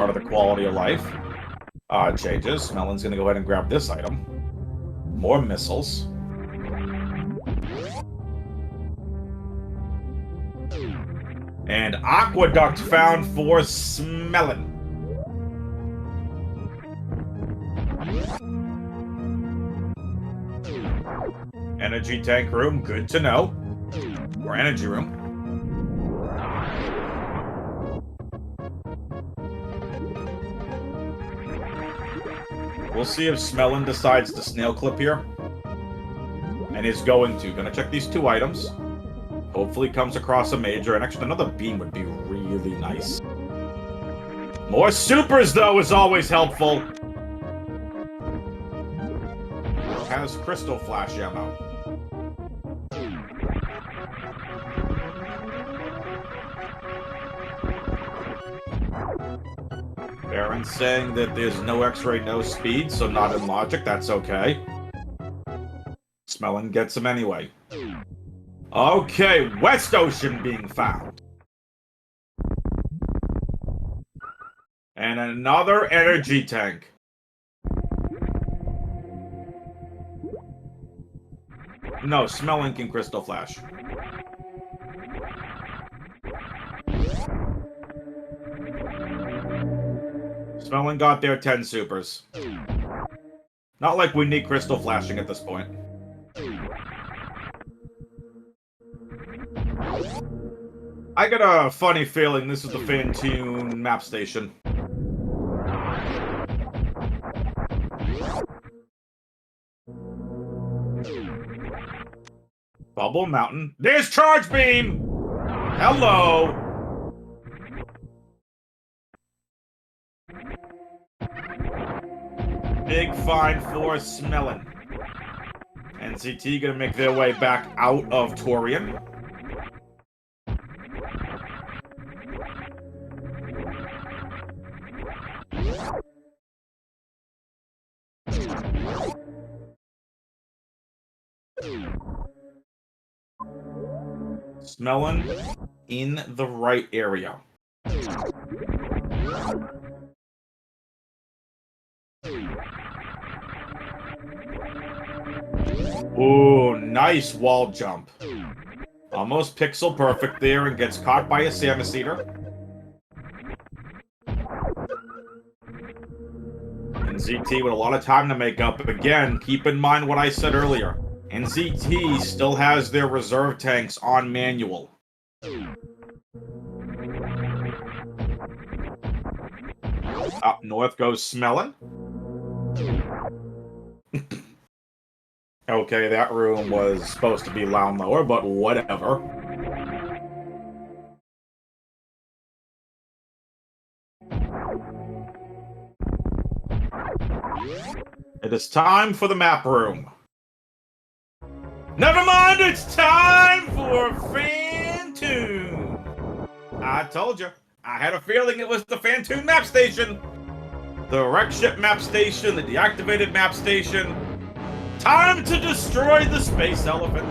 part of the quality of life changes. Smelon's going to go ahead and grab this item. More missiles. And aqueduct found for Smelon. Energy tank room, good to know. Or energy room. We'll see if Smelon decides to snail clip here. And is going to. Gonna check these two items. Hopefully comes across a major. And actually another beam would be really nice. More supers, though, is always helpful. Has crystal flash ammo. Baron's saying that there's no X-ray, no speed, so not in logic. That's okay. Smelon gets him anyway. Okay, West Ocean being found. And another energy tank. No, Smelon can crystal flash. Smelon got their 10 supers. Not like we need crystal flashing at this point. I got a funny feeling this is the Fantune map station. Bubble Mountain. There's Charge Beam! Hello! Big find for Smelon. NZT gonna make their way back out of Torian. Smelon in the right area. Ooh, nice wall jump. Almost pixel perfect there and gets caught by a Samus Eater. NZT with a lot of time to make up. Again, keep in mind what I said earlier. NZT still has their reserve tanks on manual. Up north goes Smelon. Okay, that room was supposed to be Lounge lower, but whatever. It is time for the map room. Never mind, it's time for Fantune. I told you. I had a feeling it was the Fantune map station. The wreck ship map station, the deactivated map station. Time to destroy the space elephant.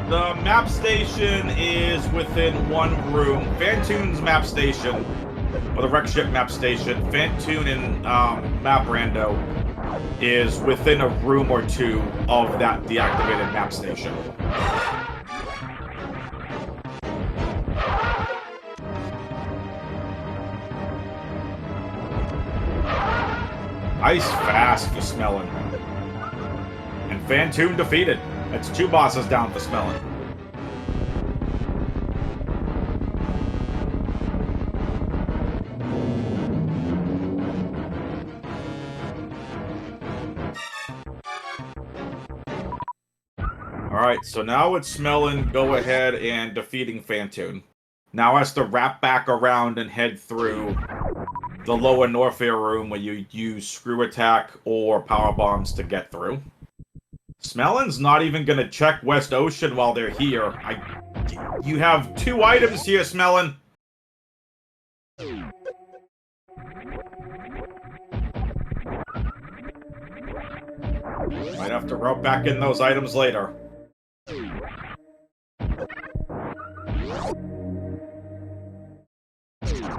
The map station is within one room. Fantune's map station, or the wreck ship map station, Fantune and Map Rando is within a room or two of that deactivated map station. Ice fast for Smelon. And Fantune defeated. That's 2 bosses down for Smelon. Alright, so now it's Smelon go ahead and defeating Fantune. Now has to wrap back around and head through the lower Norfair room where you use screw attack or power bombs to get through. Smelon's not even going to check West Ocean while they're here. You have 2 items here, Smelon. Might have to route back in those items later.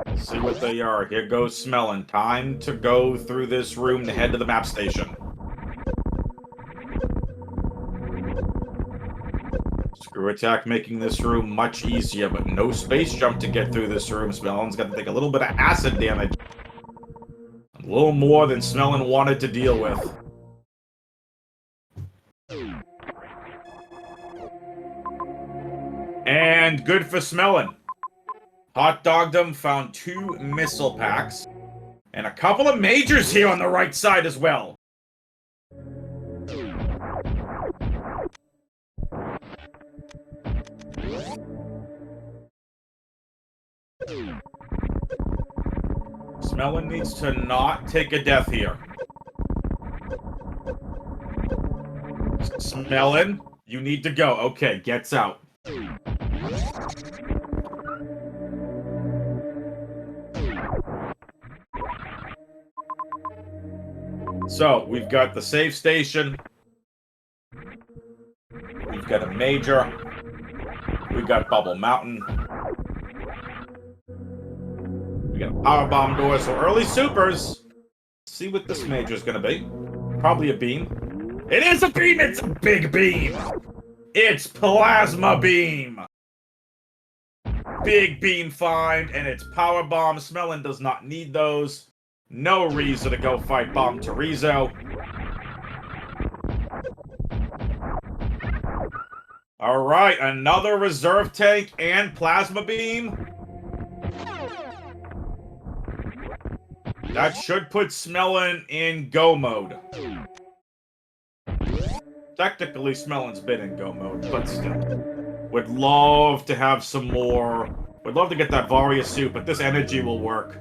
Let's see what they are. Here goes Smelling. Time to go through this room to head to the map station. Screw Attack making this room much easier, but no space jump to get through this room. Smelling's got to take a little bit of acid damage. A little more than Smelling wanted to deal with. And good for Smelling. Hot dogged him, found 2 missile packs. And a couple of majors here on the right side as well. Smelling needs to not take a death here. Smelling, you need to go. Okay, gets out. So, we've got the save station. We've got a major. We've got Bubble Mountain. We got a power bomb door, so early supers. Let's see what this major is going to be. Probably a beam. It is a beam! It's a big beam! It's Plasma Beam! Big beam find, and it's power bomb. Smelling does not need those. No reason to go fight Bomb Terizo. Alright, another reserve tank and plasma beam. That should put Smelling in go mode. Technically, Smelling's been in go mode, but still. Would love to have some more. Would love to get that Varia suit, but this energy will work.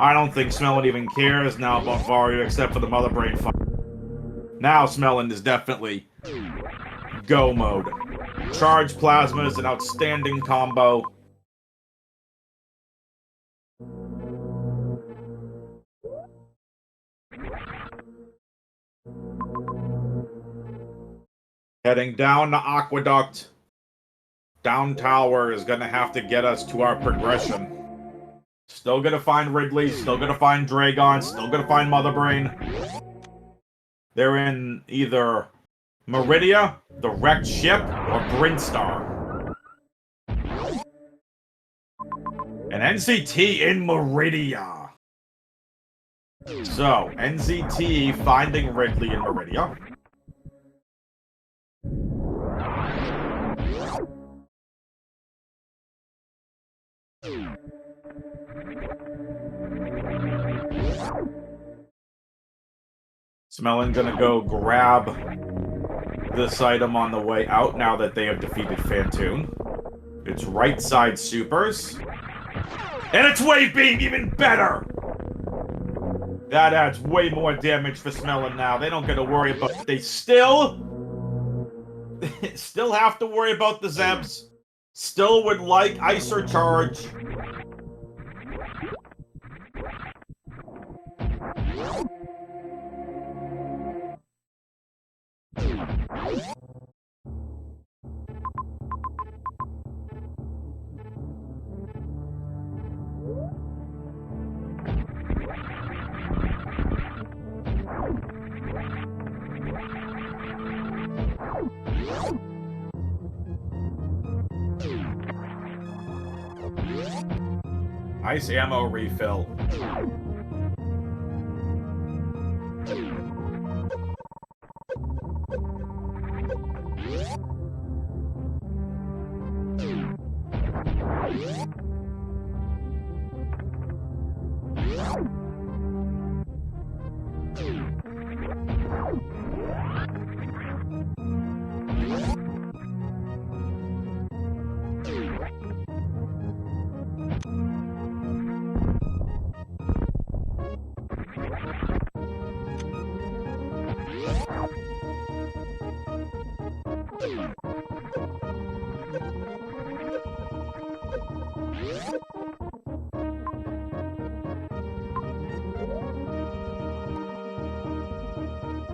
I don't think Smelling even cares now about Varia except for the Mother Brain fight. Now Smelling is definitely go mode. Charge Plasma is an outstanding combo. Heading down to Aqueduct. Down Tower is going to have to get us to our progression. Still gonna find Ridley, still gonna find Dragon, still gonna find Mother Brain. They're in either Meridia, the wrecked ship, or Brinstar. And NZT in Meridia. So, NZT finding Ridley in Meridia. Smelling gonna go grab this item on the way out now that they have defeated Phantoon. It's right side supers. And it's Wave Beam, even better! That adds way more damage for Smelling now. They don't get to worry about... They still have to worry about the Zebs. Still would like Icer Charge. Nice ammo refill.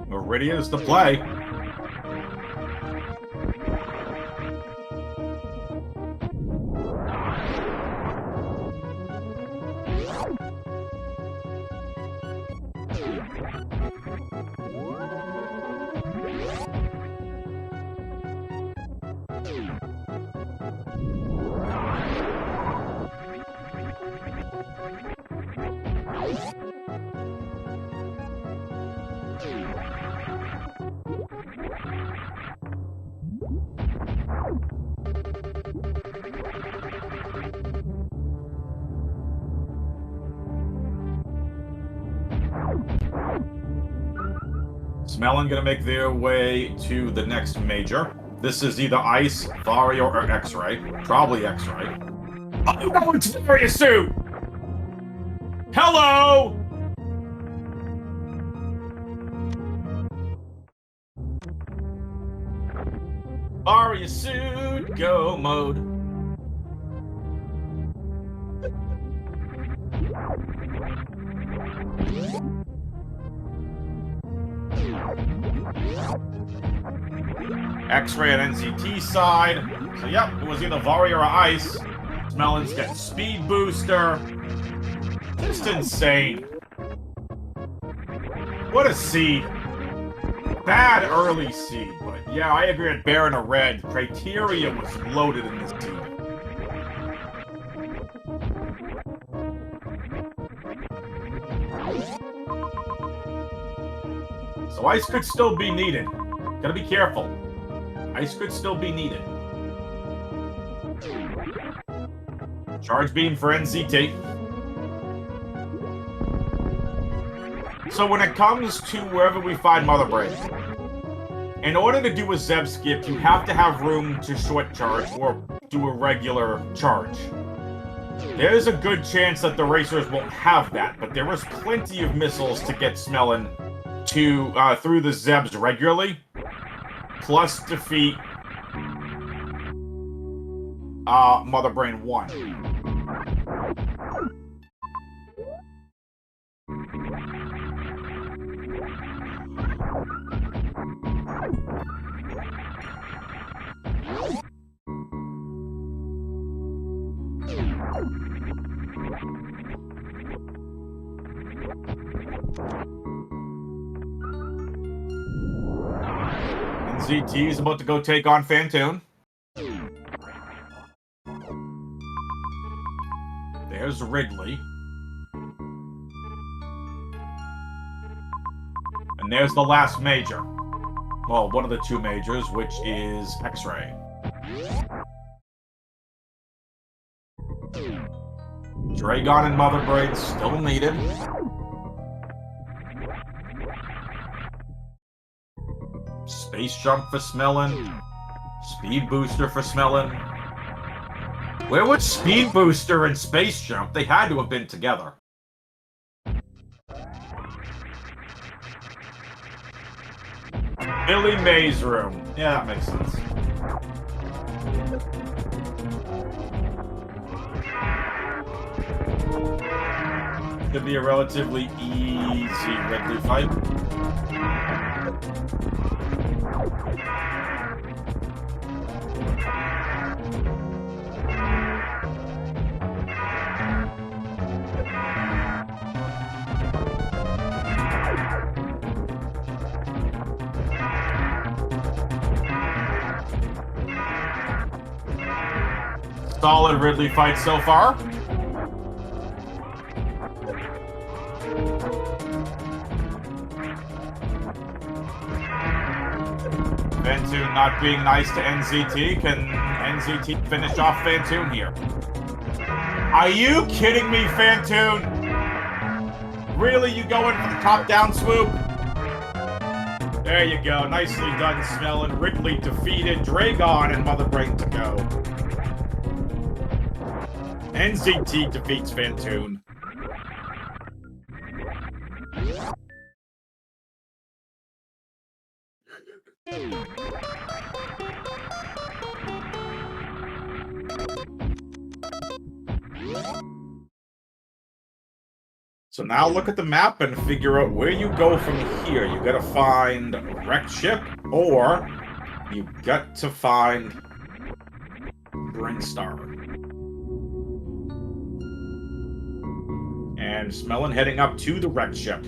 Meridian is the play. Smelon gonna make their way to the next major. This is either Ice, Vario, or X-Ray. Probably X-Ray. Oh no, it's Vario Suit! Hello! Vario Suit, go mode. X-Ray and NZT side. So yep, it was either Vario or Ice. Smelon's getting Speed Booster. Just insane. What a seed. Bad early seed, but yeah, I agree with Baron a red. Criteria was loaded in this seed. So Ice could still be needed. Gotta be careful. Ice could still be needed. Charge beam for NZT. So when it comes to wherever we find Mother Brain, in order to do a Zeb skip, you have to have room to short charge or do a regular charge. There's a good chance that the racers won't have that, but there is plenty of missiles to get Smelon to through the Zebs regularly, plus defeat Mother Brain 1. NZT is about to go take on Fantoon. There's Ridley. And there's the last major. Well, one of the two majors, which is X-Ray. Dragon and Mother Brain still needed. Space Jump for Smelon. Speed Booster for Smelon. Where was Speed Booster and Space Jump? They had to have been together. Billy May's room. Yeah, that makes sense. Could be a relatively easy Ridley fight. Solid Ridley fight so far. Fantoon not being nice to NZT. Can NZT finish off Fantoon here? Are you kidding me, Fantoon? Really, you going for the top-down swoop? There you go. Nicely done, Smelon. Ridley defeated. Dragon and Mother Brain to go. NZT defeats Fantoon. So now look at the map and figure out where you go from here. You gotta find wrecked ship, or you got to find Brinstar. And Smelon heading up to the wrecked ship.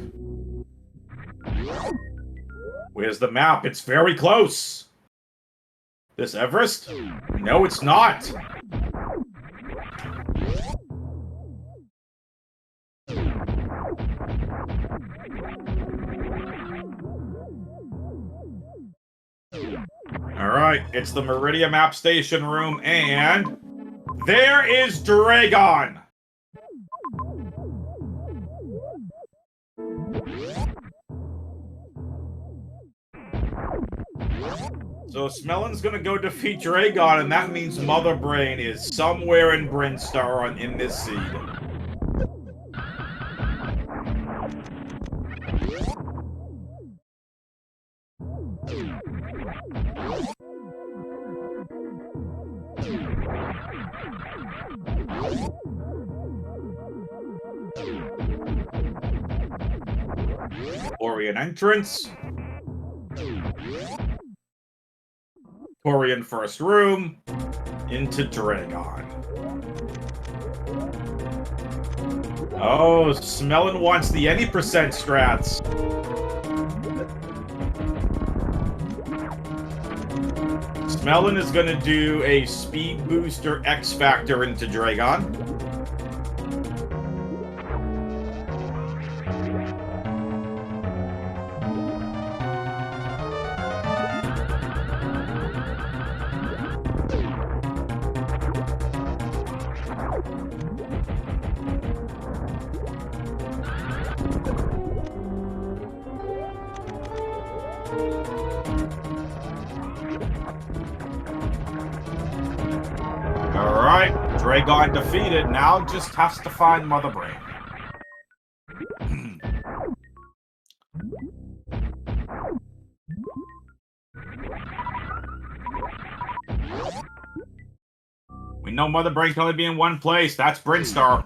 Where's the map? It's very close. This Everest? No, it's not. Alright, it's the Meridia map station room, and there is Dragon! So Smelon's gonna go defeat Dragon, and that means Mother Brain is somewhere in Brinstar in this seed. Orion entrance. Orion first room. Into Dragon. Oh, Smelon wants the any percent strats. Smelon is going to do a speed booster X Factor into Dragon. Alright, Dragon defeated. Now just has to find Mother Brain. We know Mother Brain can only be in one place. That's Brinstar.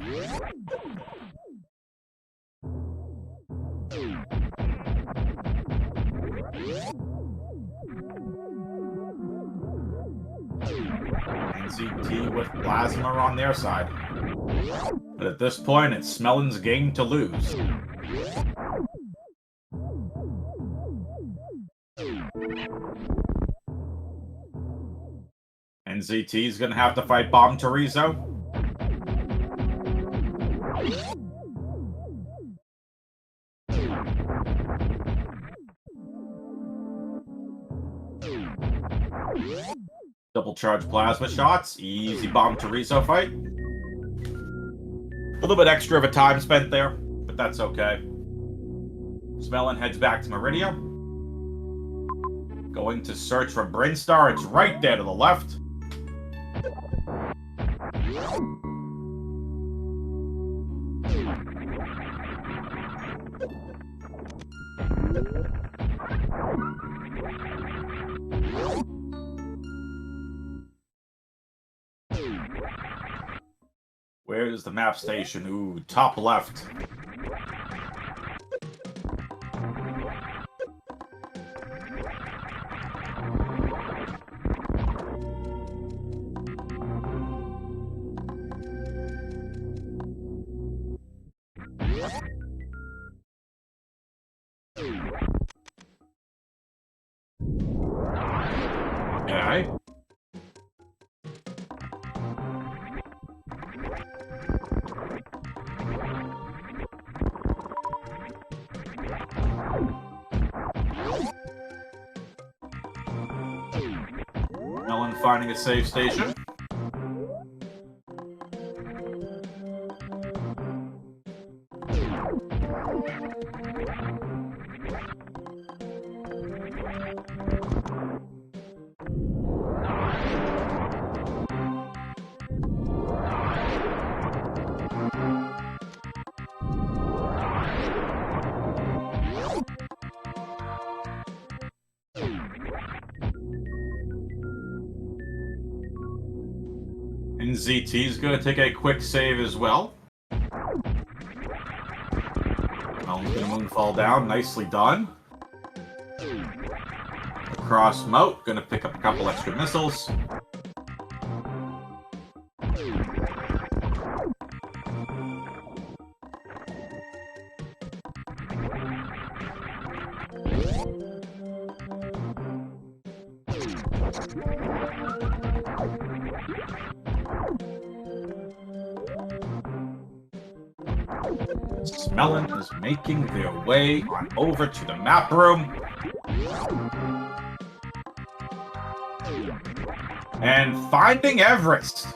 NZT with Plasma on their side. But at this point, it's Smelon's game to lose. NZT's gonna have to fight Bomb Terizo. Double charge plasma shots. Easy Bomb Terizo fight. A little bit extra of a time spent there, but that's okay. Smelon heads back to Meridia. Going to search for Brinstar. It's right there to the left. Where's the map station? Ooh, top left. Okay. Ellen finding a safe station. NZT's going to take a quick save as well. Ellen's going to moonfall down. Nicely done. Across moat. Going to pick up a couple extra missiles. Smelon is making their way on over to the map room. And finding Everest.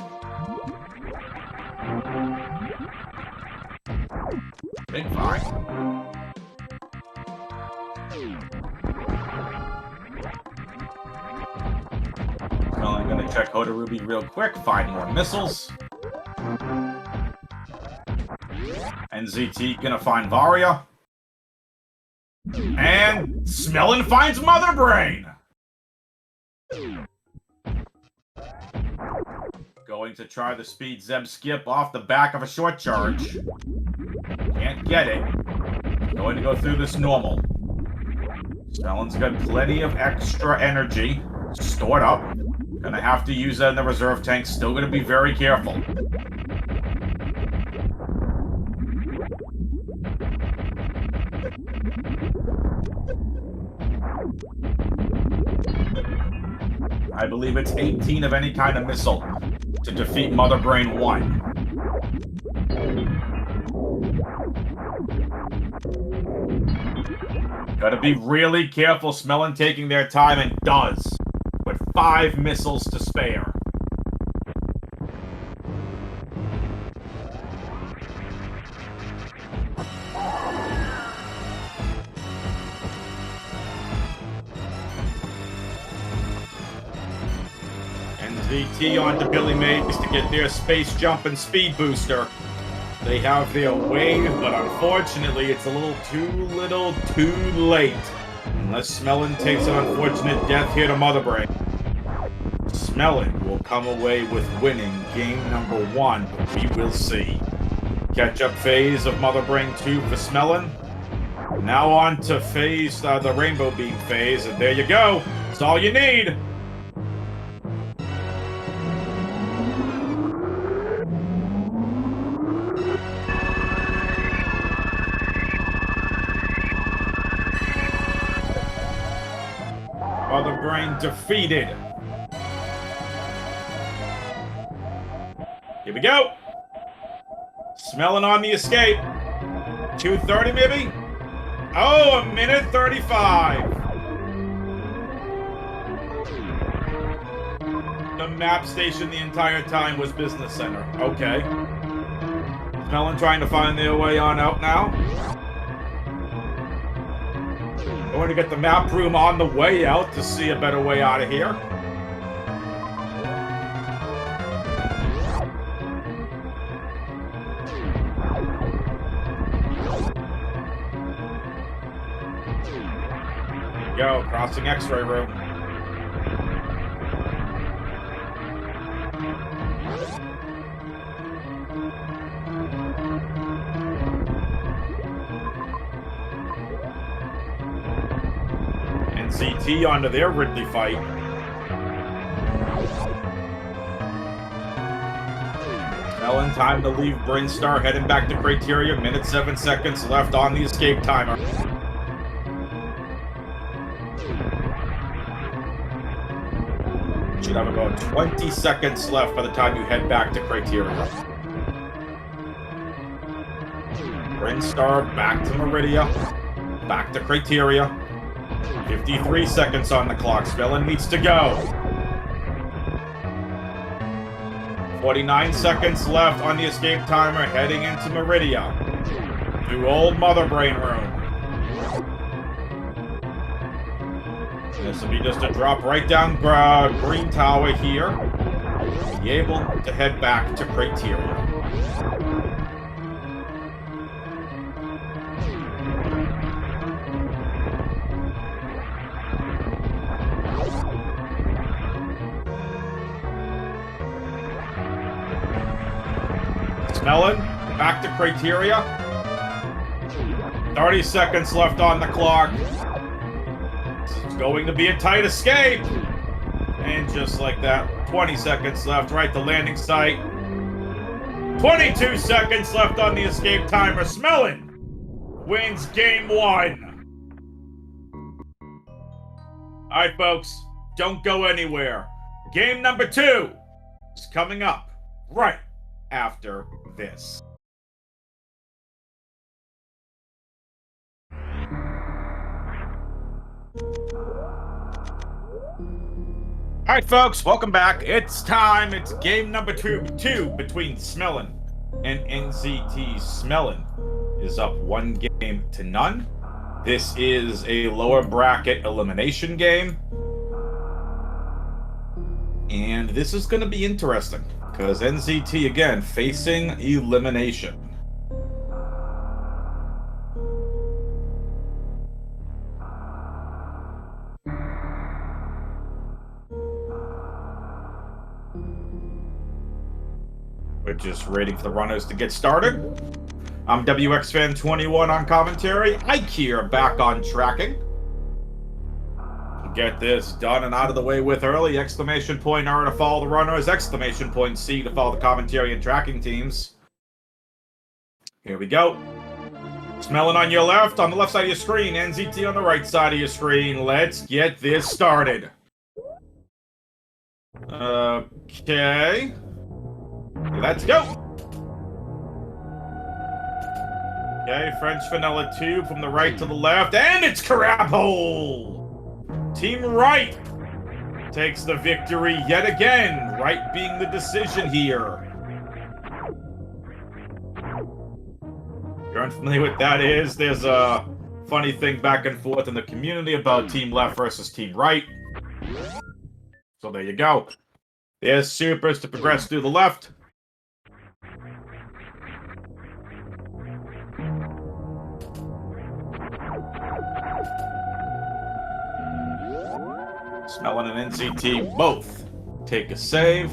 Big find. Gonna check Hodaruby real quick, find more missiles. NZT gonna find Varia. And Smelon finds Mother Brain! Going to try the speed Zeb skip off the back of a short charge. Can't get it. Going to go through this normal. Smelon's got plenty of extra energy stored up. Gonna have to use that in the reserve tank. Still gonna be very careful. I believe it's 18 of any kind of missile to defeat Mother Brain 1. Gotta be really careful, Smelon taking their time, and does, with 5 missiles to spare. NZT onto Billy Mays to get their space jump and speed booster. They have their wave, but unfortunately it's a little too late. Unless Smelon takes an unfortunate death here to Mother Brain. Smelon will come away with winning game number 1, but we will see. Catch-up phase of Mother Brain 2 for Smelon. Now on to phase, the Rainbow Beam phase, and there you go. That's all you need. Mother Brain defeated. Here we go. Smelon on the escape. 2:30 maybe? Oh, a minute 35. The map station the entire time was Business Center. Okay. Smelon trying to find their way on out now. Going to get the map room on the way out to see a better way out of here. Go, crossing X-ray room. NZT onto their Ridley fight. Smelon, time to leave Brainstar, heading back to Criteria. Minute 7 seconds left on the escape timer. Should have about 20 seconds left by the time you head back to Criteria. Brainstar back to Meridia. Back to Criteria. 53 seconds on the clock. Smelon needs to go. 49 seconds left on the escape timer, heading into Meridia. Through old Mother Brain room. This will be just a drop right down Green Tower here. Be able to head back to Criteria. Smelon, back to Criteria. 30 seconds left on the clock. This is going to be a tight escape. And just like that, 20 seconds left, right to landing site. 22 seconds left on the escape timer. Smelon wins game 1. Alright, folks, don't go anywhere. Game number 2 is coming up right after this. Alright, folks, welcome back. It's time. It's game number 2 between Smelon and NZT. Smelon is up 1 game to none. This is a lower bracket elimination game. And this is going to be interesting, because NZT, again, facing elimination. We're just waiting for the runners to get started. I'm WXFan21 on commentary. Ike here, back on tracking. Get this done and out of the way with early. Exclamation point R to follow the runners. Exclamation point C to follow the commentary and tracking teams. Here we go. Smelon on your left, on the left side of your screen. NZT on the right side of your screen. Let's get this started. Okay. Let's go. Okay, French Vanilla Tube from the right to the left. And it's Crab Hole! Team Right takes the victory yet again. Right being the decision here. If you're unfamiliar with that is, there's a funny thing back and forth in the community about Team Left versus Team Right. So there you go. There's supers to progress through the left. Smelon and NZT both take a save.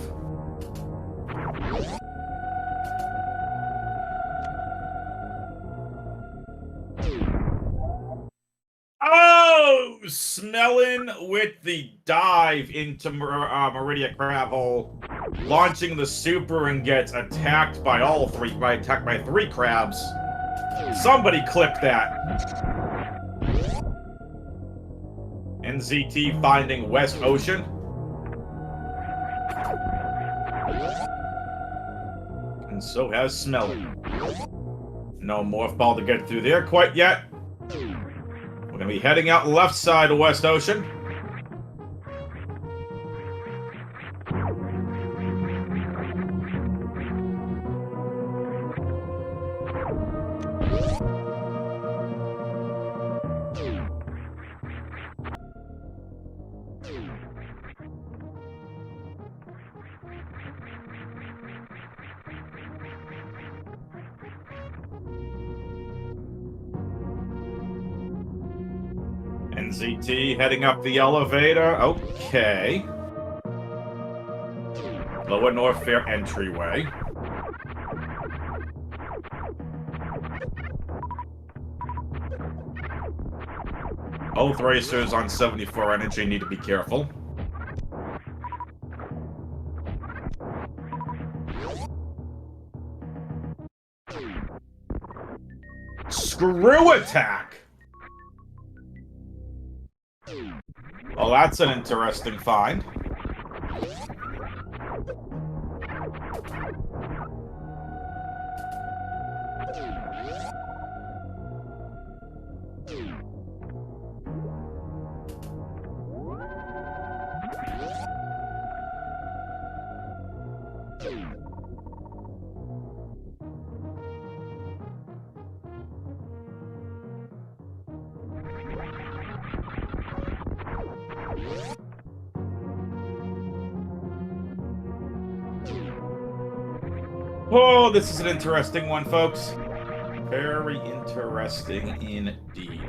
Oh! Smelon with the dive into Meridia Crab Hole, launching the super and gets attacked by by three crabs. Somebody clip that. NZT finding West Ocean. And so has Smelon. No morph ball to get through there quite yet. We're going to be heading out left side of West Ocean. NZT heading up the elevator. Okay. Lower North Fair entryway. Both racers on 74 energy need to be careful. Screw attack! Well, that's an interesting find. Oh, this is an interesting one, folks. Very interesting indeed.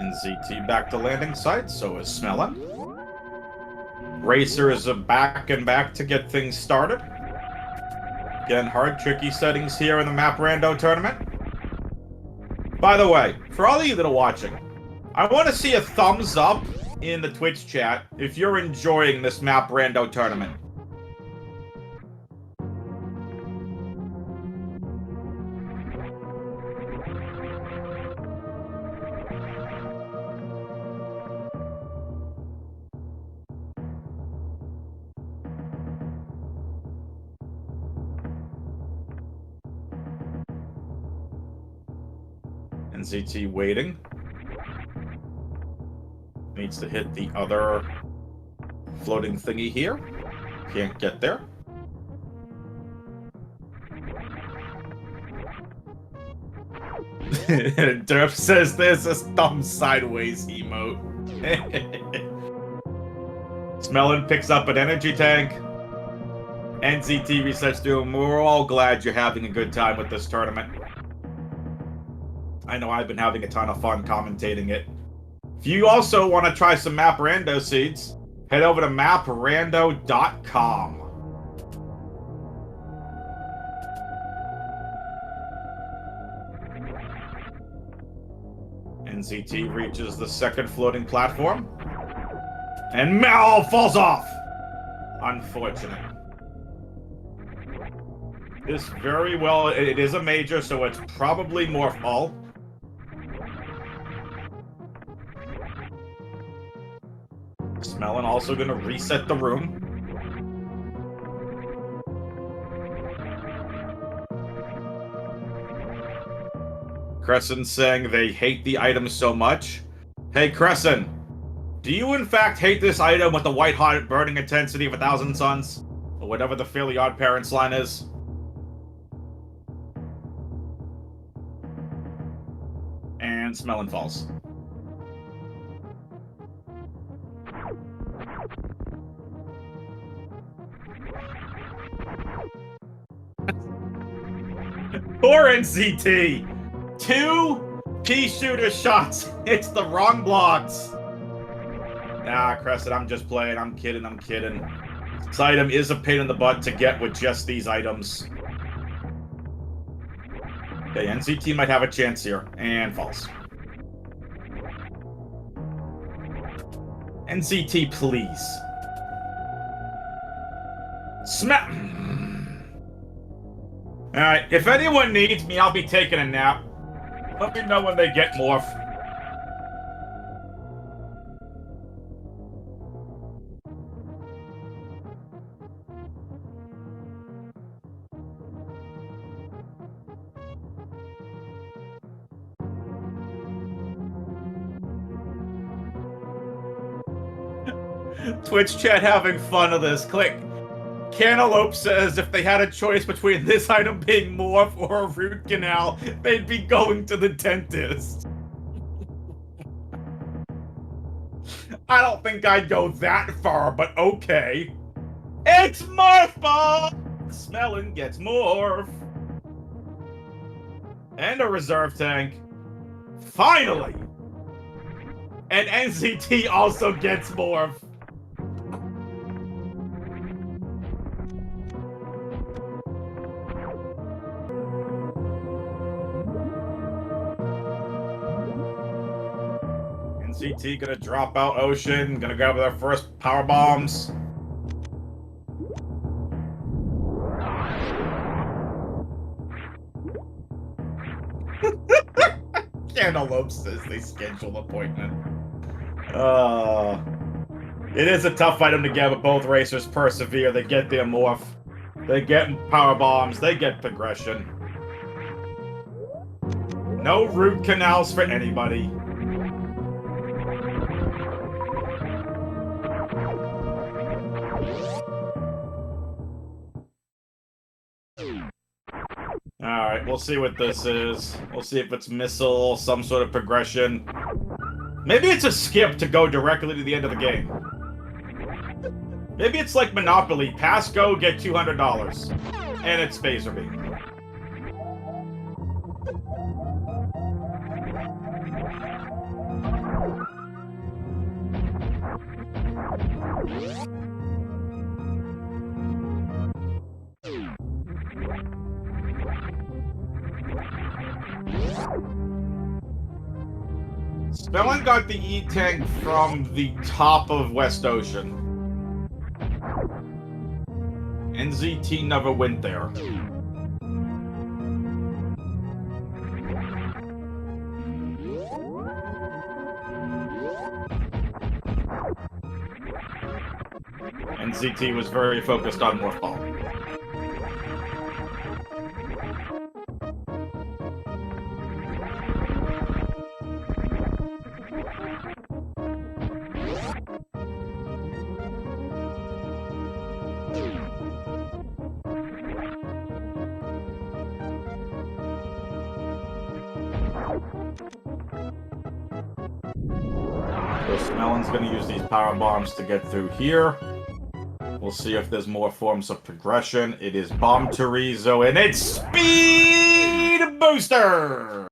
NZT back to landing site, so is Smelon. Racer is back and back to get things started. Again, hard, tricky settings here in the Map Rando tournament. By the way, for all of you that are watching, I want to see a thumbs up in the Twitch chat if you're enjoying this Map Rando tournament. NZT waiting. Needs to hit the other floating thingy here. Can't get there. Derp says there's a thumb sideways emote. Smelon picks up an energy tank. NZT resets to him. We're all glad you're having a good time with this tournament. I know I've been having a ton of fun commentating it. If you also want to try some Map Rando seeds, head over to maprando.com. NZT reaches the second floating platform. And Mal falls off! Unfortunate. This very well, it is a major, so it's probably Morph Ball. Smelon also gonna reset the room. Crescent saying they hate the item so much. Hey Crescent, do you in fact hate this item with the white-hot burning intensity of 1,000 suns? Or whatever the Fairly Odd Parents line is? And Smelon falls. Poor NCT! 2 pea shooter shots! It's the wrong blocks! Nah, Crescent, I'm just playing. I'm kidding. This item is a pain in the butt to get with just these items. Okay, NCT might have a chance here. And falls. NCT, please. Smack! Alright, if anyone needs me, I'll be taking a nap. Let me know when they get Morph. Twitch chat having fun of this. Click. Cantaloupe says if they had a choice between this item being Morph or a root canal, they'd be going to the dentist. I don't think I'd go that far, but okay. It's Morph Ball! Smelon gets Morph. And a reserve tank. Finally! And NCT also gets Morph. NCT gonna drop out Ocean, gonna grab their first power bombs. Cantaloupe says they schedule appointment. It is a tough item to get, but both racers persevere. They get their morph. They get power bombs. They get progression. No root canals for anybody. Alright, we'll see what this is. We'll see if it's missile, some sort of progression. Maybe it's a skip to go directly to the end of the game. Maybe it's like Monopoly. Pass go, get $200. And it's Phaser Beam. Smelon got the E-Tank from the top of West Ocean. NZT never went there. NZT was very focused on Morph Ball. So Smelon's going to use these power bombs to get through here. We'll see if there's more forms of progression. It is Bomb Chorizo, and it's Speed Booster!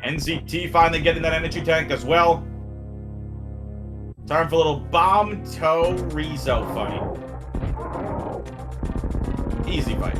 NZT finally getting that energy tank as well. Time for a little Bomb Chorizo fight. Easy fight.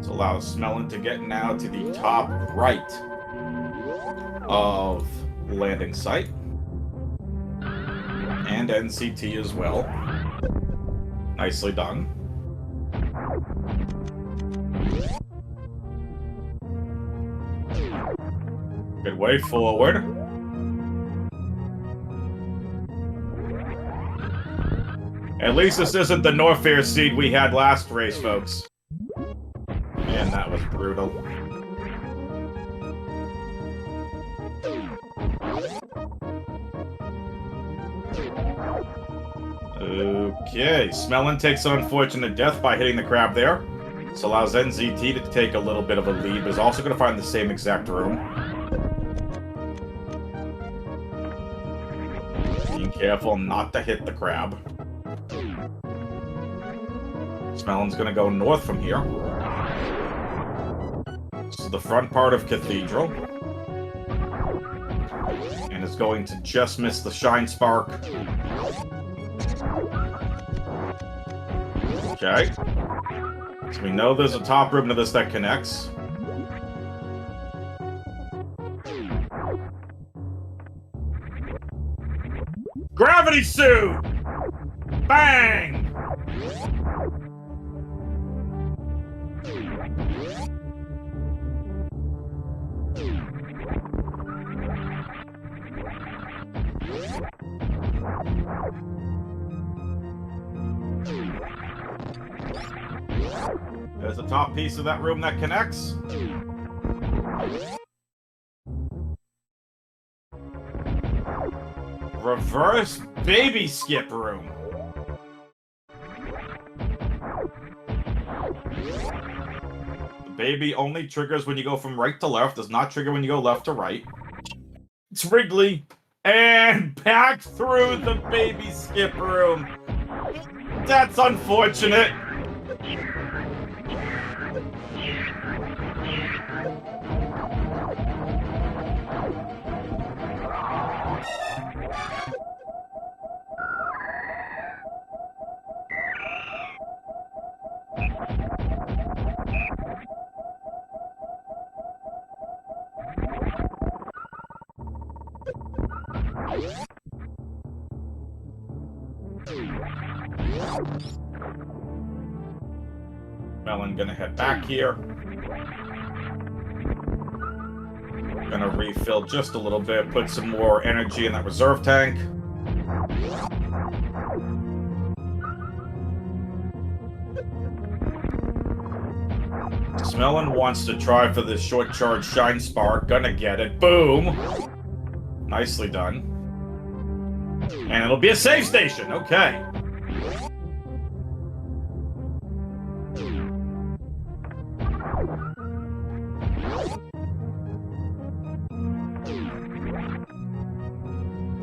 Allow Smelon to get now to the top right of landing site. And NCT as well. Nicely done. Good way forward. At least this isn't the Norfair seed we had last race, folks. Man, that was brutal. Okay, Smelon takes an unfortunate death by hitting the crab there. This allows NZT to take a little bit of a lead, but is also going to find the same exact room. Being careful not to hit the crab. Smelon's going to go north from here. This is the front part of Cathedral. And is going to just miss the Shine Spark. Okay. So we know there's a top room to this that connects. Gravity suit! Bang! There's the top piece of that room that connects. Reverse baby skip room. The baby only triggers when you go from right to left, does not trigger when you go left to right. It's Wrigley. And back through the baby skip room. That's unfortunate. Melon gonna head back here. Gonna refill just a little bit, put some more energy in that reserve tank. Smelon wants to try for this short charge Shine Spark. Gonna get it. Boom! Nicely done. And it'll be a save station. Okay.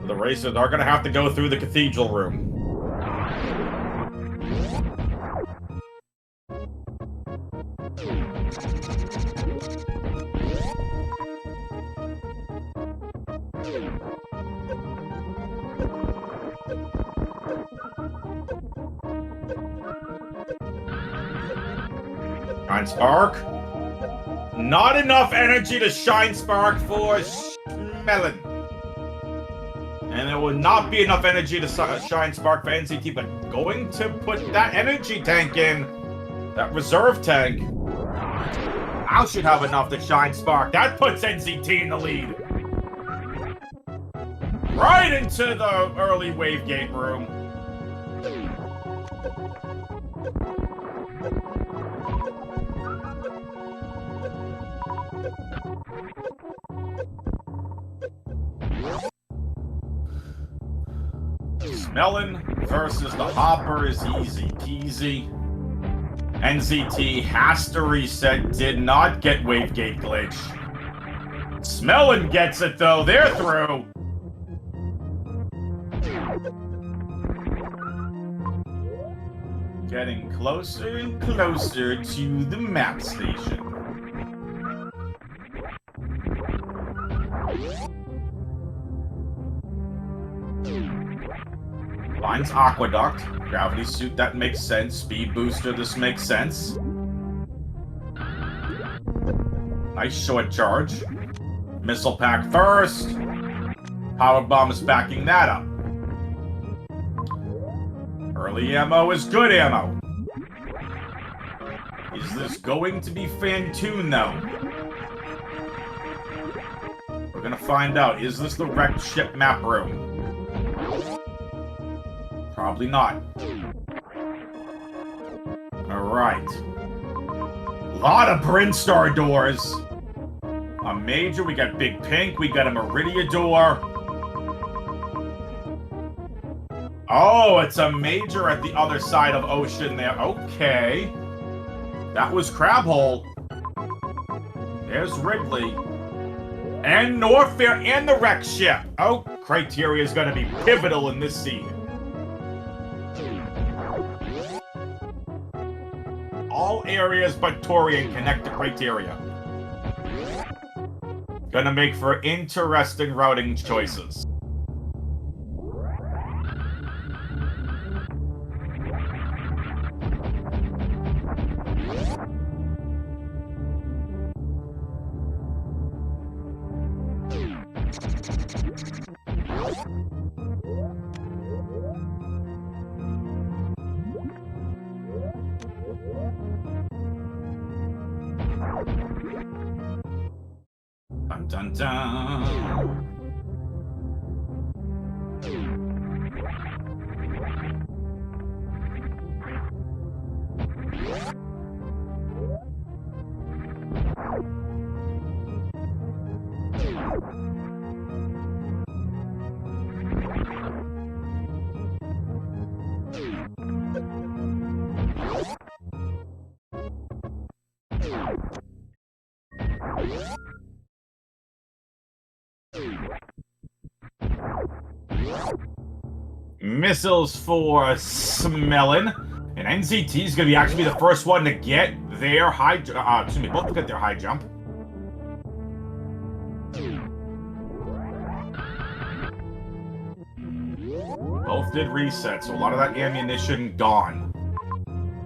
The racers are going to have to go through the cathedral room. Shine Spark. Not enough energy to Shine Spark for Smelon. And there will not be enough energy to Shine Spark for NZT, but going to put that energy tank in. That reserve tank. I should have enough to shine spark. That puts NZT in the lead. Right into the early wave gate room. Smelon versus the Hopper is easy peasy. NZT has to reset, did not get Wavegate glitch. Smelon gets it though, they're through. Getting closer and closer to the map station. Finds Aqueduct. Gravity suit, that makes sense. Speed booster, this makes sense. Nice short charge. Missile pack first. Power bomb is backing that up. Early ammo is good ammo. Is this going to be Fantoon, though? We're gonna find out. Is this the wrecked ship map room? Probably not. Alright. Lot of Brinstar doors. A major, we got Big Pink, we got a Meridia door. Oh, it's a major at the other side of Ocean there. Okay. That was Crabhole. There's Ridley. And Norfair and the wrecked ship. Oh, Criteria is going to be pivotal in this scene. All areas but Torian connect to Criteria. Gonna make for interesting routing choices. Dun dun dun. Missiles for Smelon. And NZT is going to be actually the first one to get their high excuse me, both get their high jump. Both did reset, so a lot of that ammunition gone.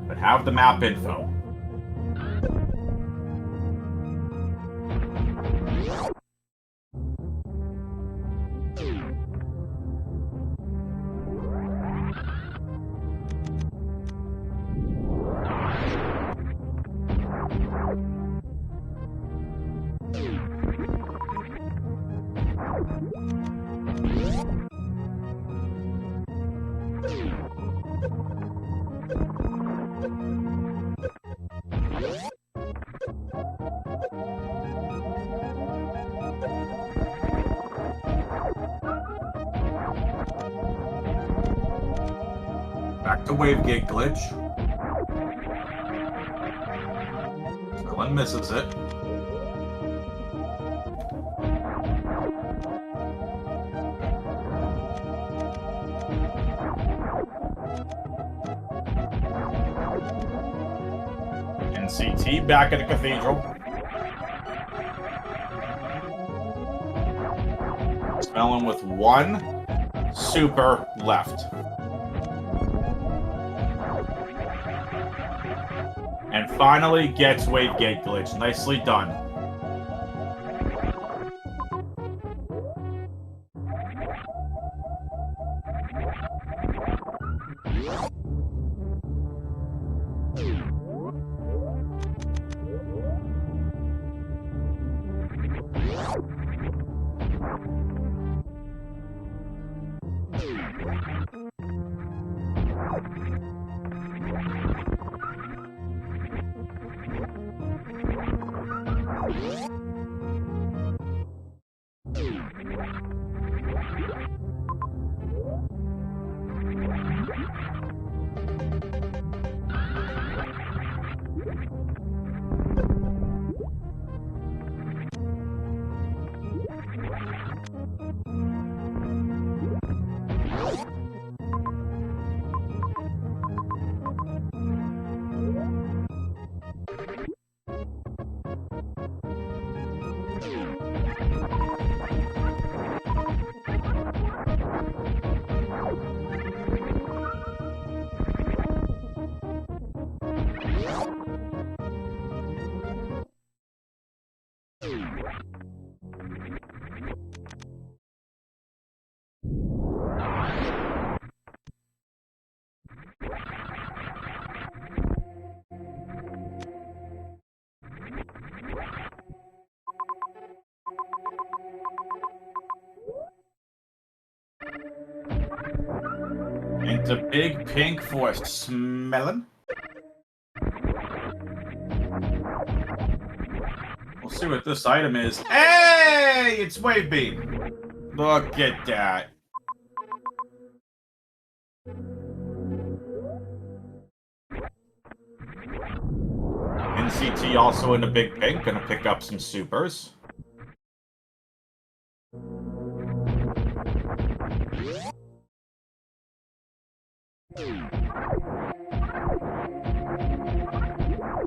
But have the map info. Back to Wavegate glitch. Smelon misses it. NCT back at the cathedral. Smelon with one super left. And finally gets Wavegate glitch. Nicely done. a big pink for smelon. We'll see what this item is. Hey! It's wave beam. Look at that. NZT also in a big pink. Gonna pick up some supers.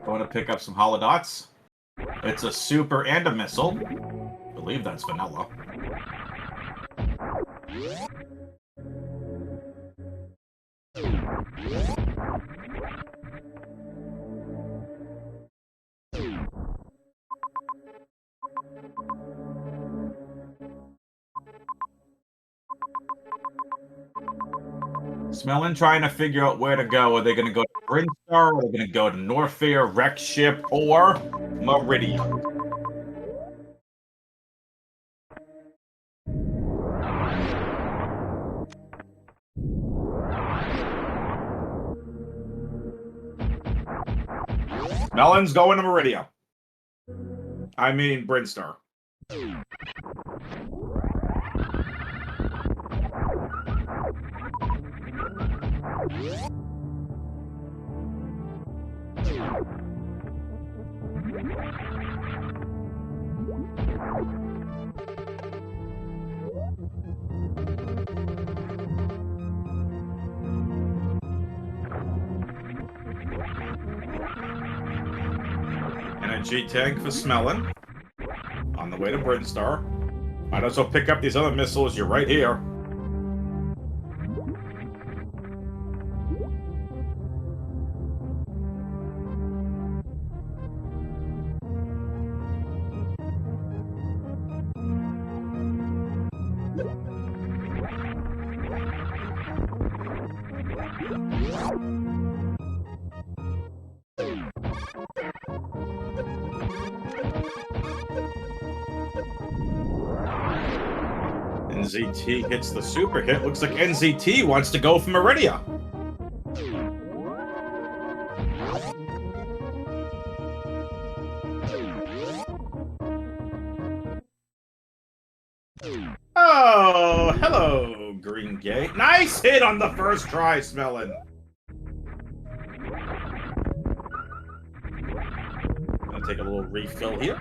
Going to pick up some holodots. It's a super and a missile. I believe that's vanilla. Smelling trying to figure out where to go. Are they going to go to Brinstar? Are they going to go to Norfair, Wreck Ship, or Meridian? Melon's going to Meridian. I mean, Brinstar. Energy tank for Smelling. On the way to Brinstar. Might as well pick up these other missiles. You're right here. NZT hits the super hit. Looks like NZT wants to go for Meridia. Oh, hello, Green Gate. Nice hit on the first try, Smelling. Gonna take a little refill here.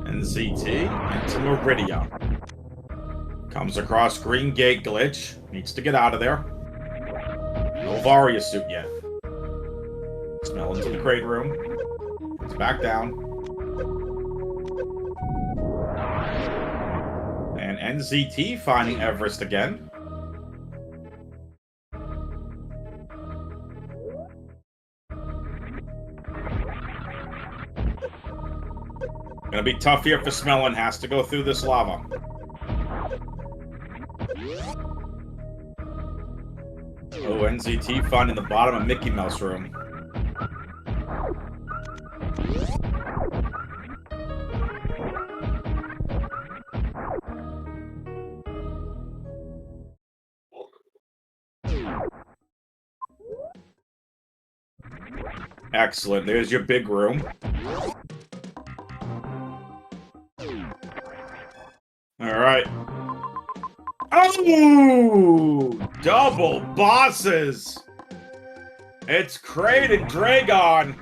NZT into Meridia. Comes across Green Gate glitch. Needs to get out of there. No Varia suit yet. Smell into the crate room. It's back down. And NZT finding Everest again. Gonna be tough here for Smelling. Has to go through this lava. Oh, NZT finding the bottom of Mickey Mouse room. Excellent. There's your big room. Alright. Oh! Double bosses! It's Kraid and Dragon!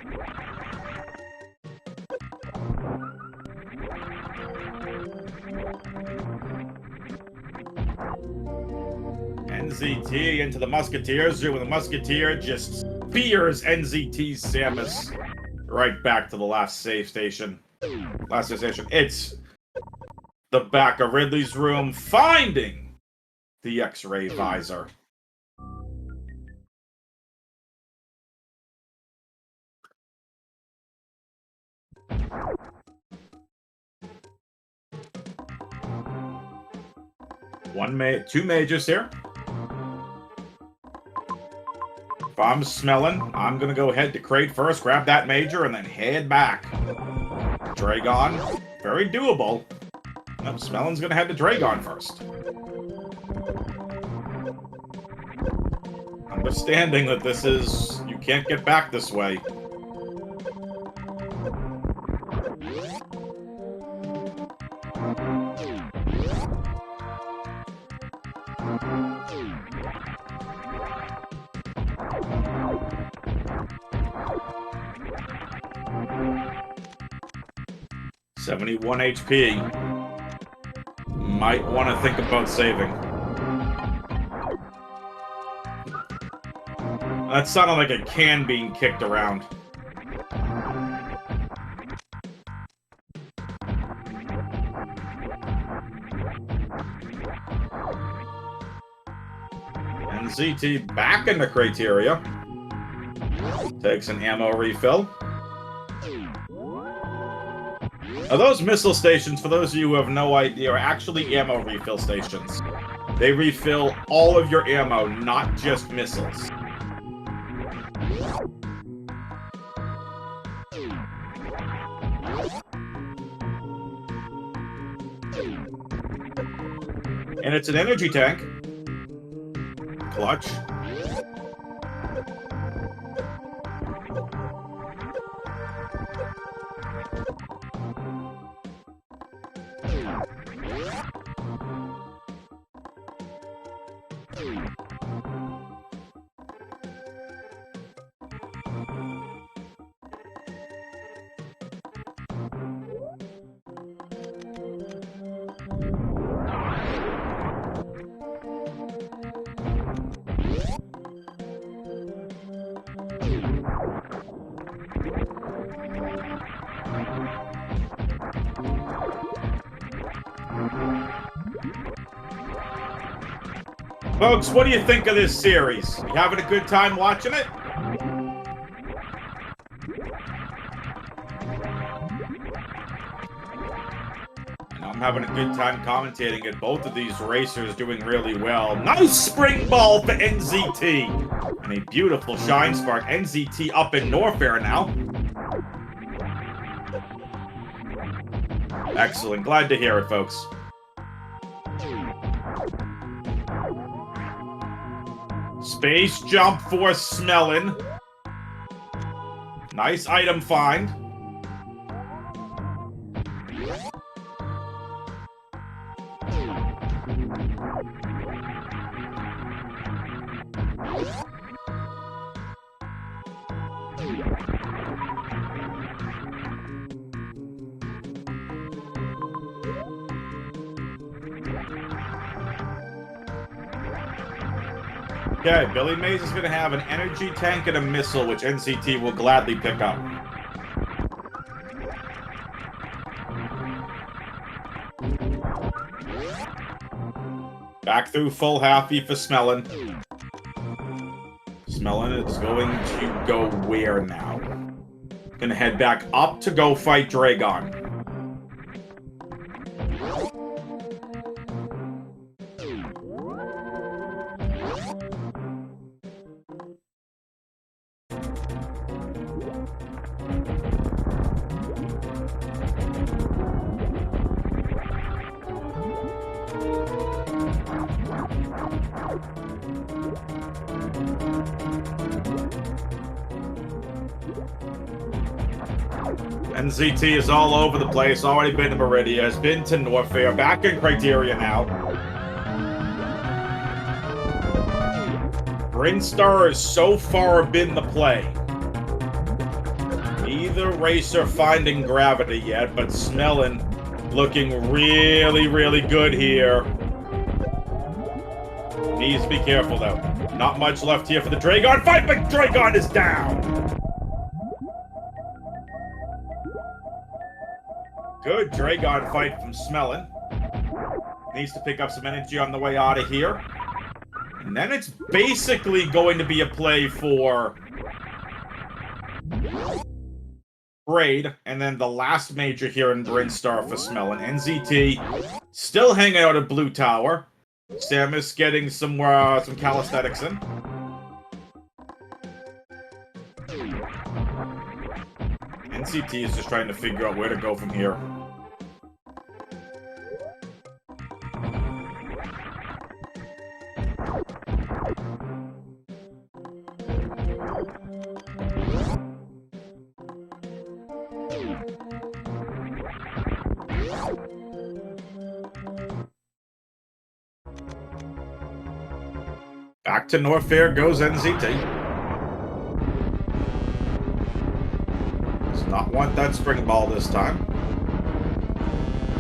NZT into the Musketeers, and the Musketeer just spears NZT's Samus right back to the last save station. Last save station. It's the back of Ridley's room, finding the X-ray visor. Two majors here. If I'm smelling, I'm gonna go head to crate first, grab that major, and then head back. Dragon, very doable. No, Smellon's gonna head to Dragon first. Understanding that this is... you can't get back this way. $71 HP. Might want to think about saving. That sounded like a can being kicked around. NZT back in the criteria. Takes an ammo refill. Now, those missile stations, for those of you who have no idea, are actually ammo refill stations. They refill all of your ammo, not just missiles. And it's an energy tank. Clutch. Folks, what do you think of this series? You having a good time watching it? And I'm having a good time commentating it. Both of these racers doing really well. Nice spring ball for NZT. And a beautiful shine spark. NZT up in Norfair now. Excellent. Glad to hear it, folks. Space jump for Smelon. Nice item find. Okay, Billy Mays is going to have an energy tank and a missile, which NCT will gladly pick up. Back through full halfie for Smelon. Smelon is going to go where now? Gonna head back up to go fight Dragon. NZT is all over the place, already been to Meridia, has been to Norfair, back in Criteria now. Brinstar has so far been the play. Neither racer finding gravity yet, but Smelon looking really, really good here. Needs to be careful though. Not much left here for the Dragon fight, but Dragon is down! Good Dragon fight from Smelon. Needs to pick up some energy on the way out of here. And then it's basically going to be a play for Braid, and then the last major here in Brinstar for Smelon. NZT still hanging out at Blue Tower. Samus getting some calisthenics in. NZT is just trying to figure out where to go from here. Back to Norfair goes NZT. Does not want that spring ball this time.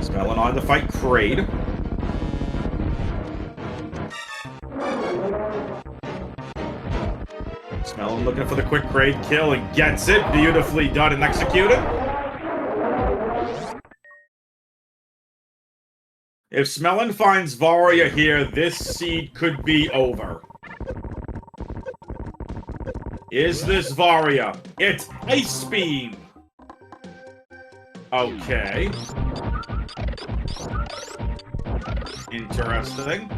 Smelon on to fight Kraid. Smelon looking for the quick Kraid kill and gets it. Beautifully done and executed. If Smelon finds Varia here, this seed could be over. Is this Varia? It's Ice Beam! Okay. Interesting.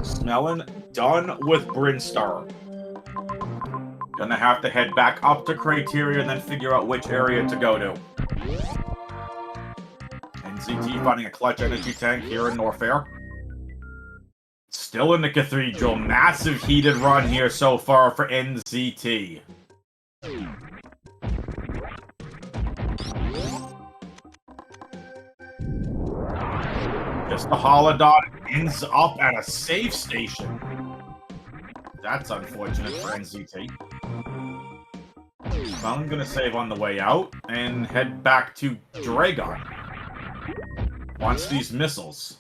Smelon done with Brinstar. Gonna have to head back up to Criteria and then figure out which area to go to. NZT finding a clutch energy tank here in Norfair. Still in the Cathedral. Massive heated run here so far for NZT. Just the Holodot ends up at a safe station. That's unfortunate for NZT. Well, I'm gonna save on the way out and head back to Dragon. Wants these missiles.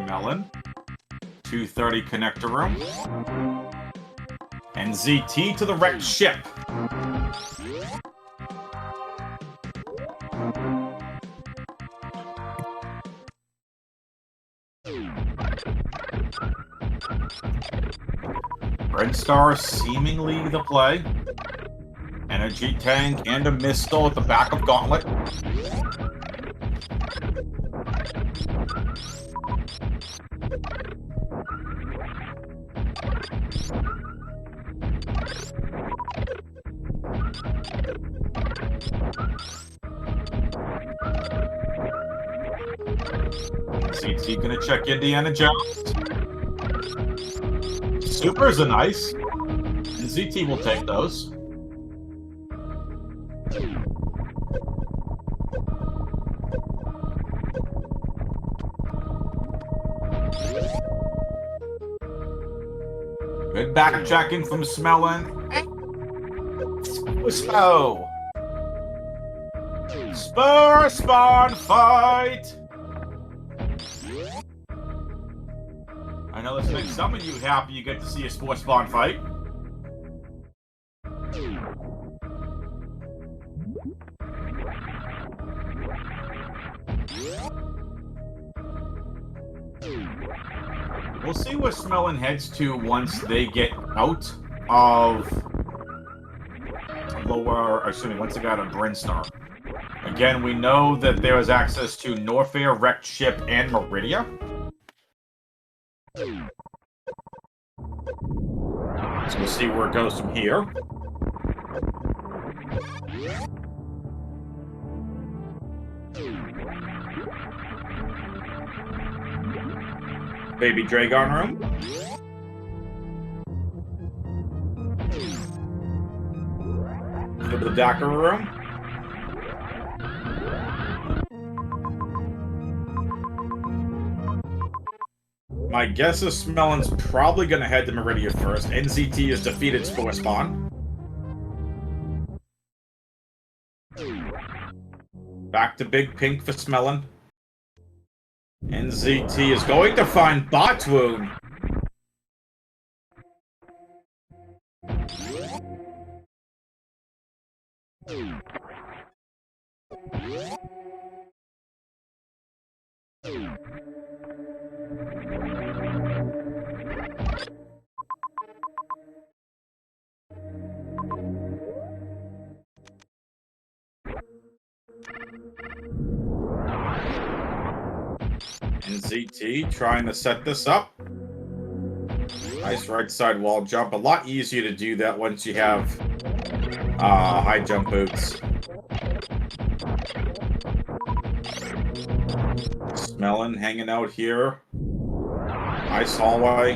Melon. 230 connector room. And ZT to the wrecked ship. Brinstar seemingly the play. Energy tank and a missile at the back of Gauntlet. CT gonna check Indiana Jones. Supers are nice. And ZT will take those. Good backtracking from Smelon. Slow. Spur spawn fight. I know this makes some of you happy you get to see a sports spawn fight. We'll see where Smelon heads to once they get out of lower, or excuse me, once they got a Brinstar. Again, we know that there is access to Norfair, Wrecked Ship, and Meridia. So we'll see where it goes from here. Baby Dragon room. Go to the Dakar room. My guess is Smelon's probably going to head to Meridia first. NZT is defeated Spore Spawn. Back to Big Pink for Smelon. NZT is going to find Botwoon. NZT trying to set this up. Nice right side wall jump. A lot easier to do that once you have high jump boots. Smelon hanging out here. Nice hallway.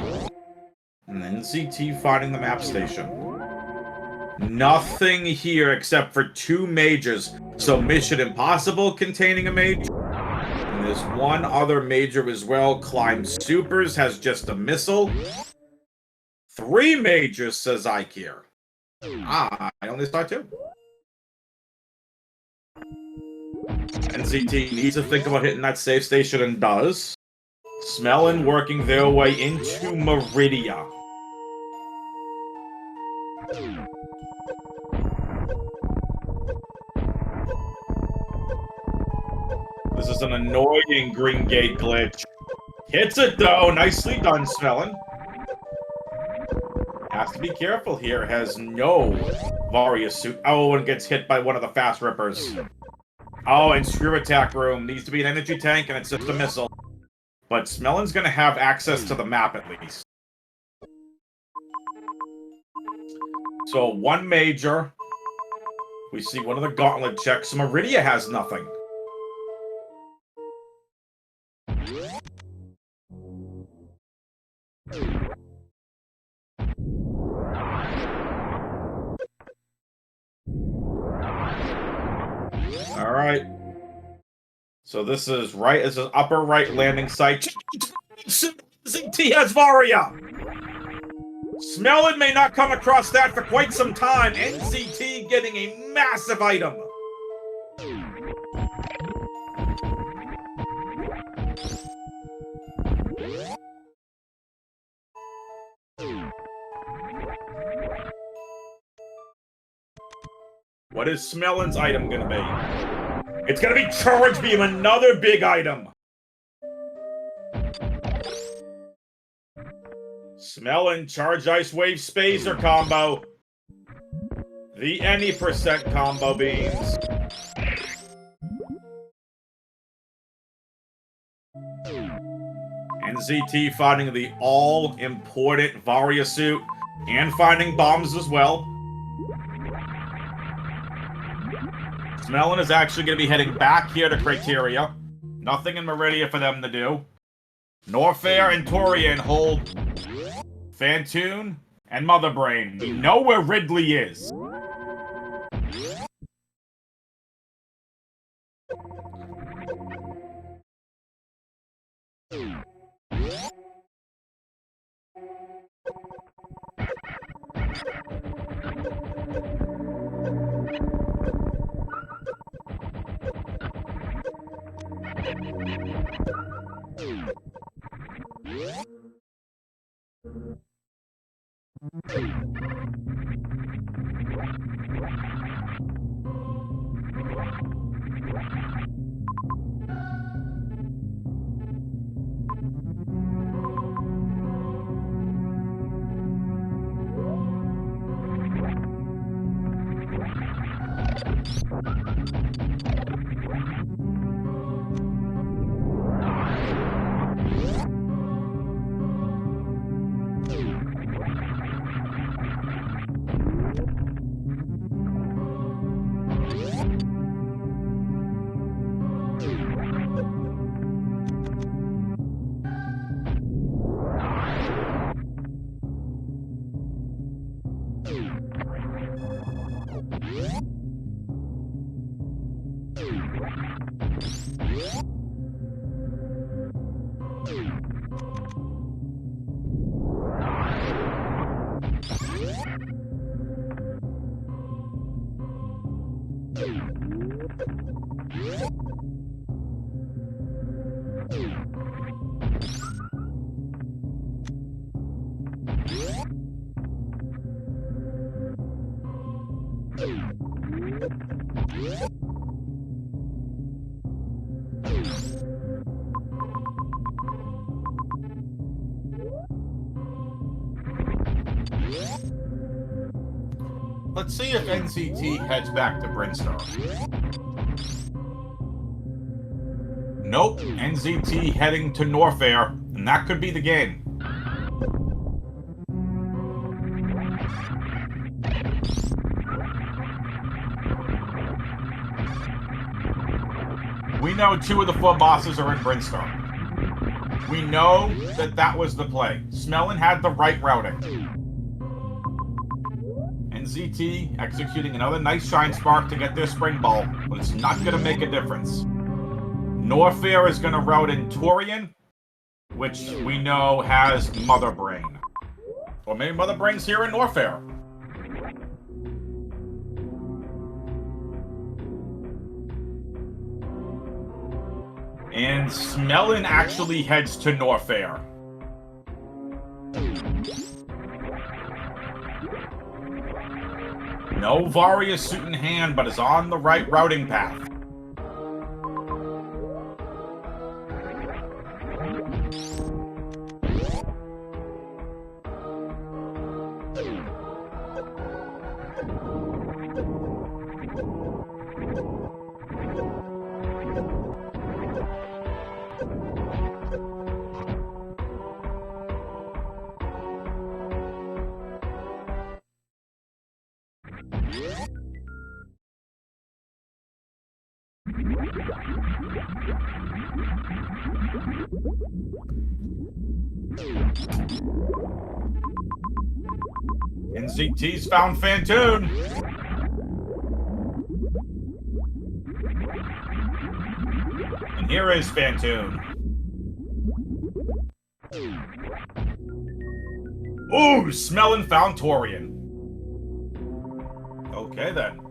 And NZT finding the map station. Nothing here except for 2 majors. So Mission Impossible containing a major. And there's one other major as well. Climb Supers has just a missile. 3 majors, says Ikea. I only saw 2. NZT needs to think about hitting that safe station and does. Smelon working their way into Meridia. This is an annoying green gate glitch. Hits it though. Nicely done, Smelon. Has to be careful here. Has no Varia suit. Oh, and gets hit by one of the fast rippers. Oh, and Screw Attack room. Needs to be an energy tank, and it's just a missile. But Smelon's going to have access to the map at least. So, 1 major. We see one of the gauntlet checks. So Meridia has nothing. Alright. So this is right as an upper right landing site. NZT has Varia! Smelon may not come across that for quite some time. NZT getting a massive item. What is Smelon's item gonna be? It's gonna be Charge Beam, another big item. Smelon, Charge Ice Wave Spacer combo. The any percent combo beams. NZT finding the all-important Varia suit and finding bombs as well. Smelon is actually going to be heading back here to Criteria. Nothing in Meridia for them to do. Norfair and Torian hold Fantoon and Mother Brain. We know where Ridley is. Let's see if NZT heads back to Brinstar. Nope, NZT heading to Norfair, and that could be the game. We know 2 of the 4 bosses are in Brinstar. We know that that was the play. Smelon had the right routing. NZT executing another nice Shine Spark to get their Spring Ball, but it's not going to make a difference. Norfair is going to route in Torian, which we know has Mother Brain. Or maybe Mother Brain's here in Norfair. And Smelon actually heads to Norfair. No Varia suit in hand, but is on the right routing path. NZT's found Fantoon. And here is Fantoon. Ooh, Smelon found Torian. Okay then.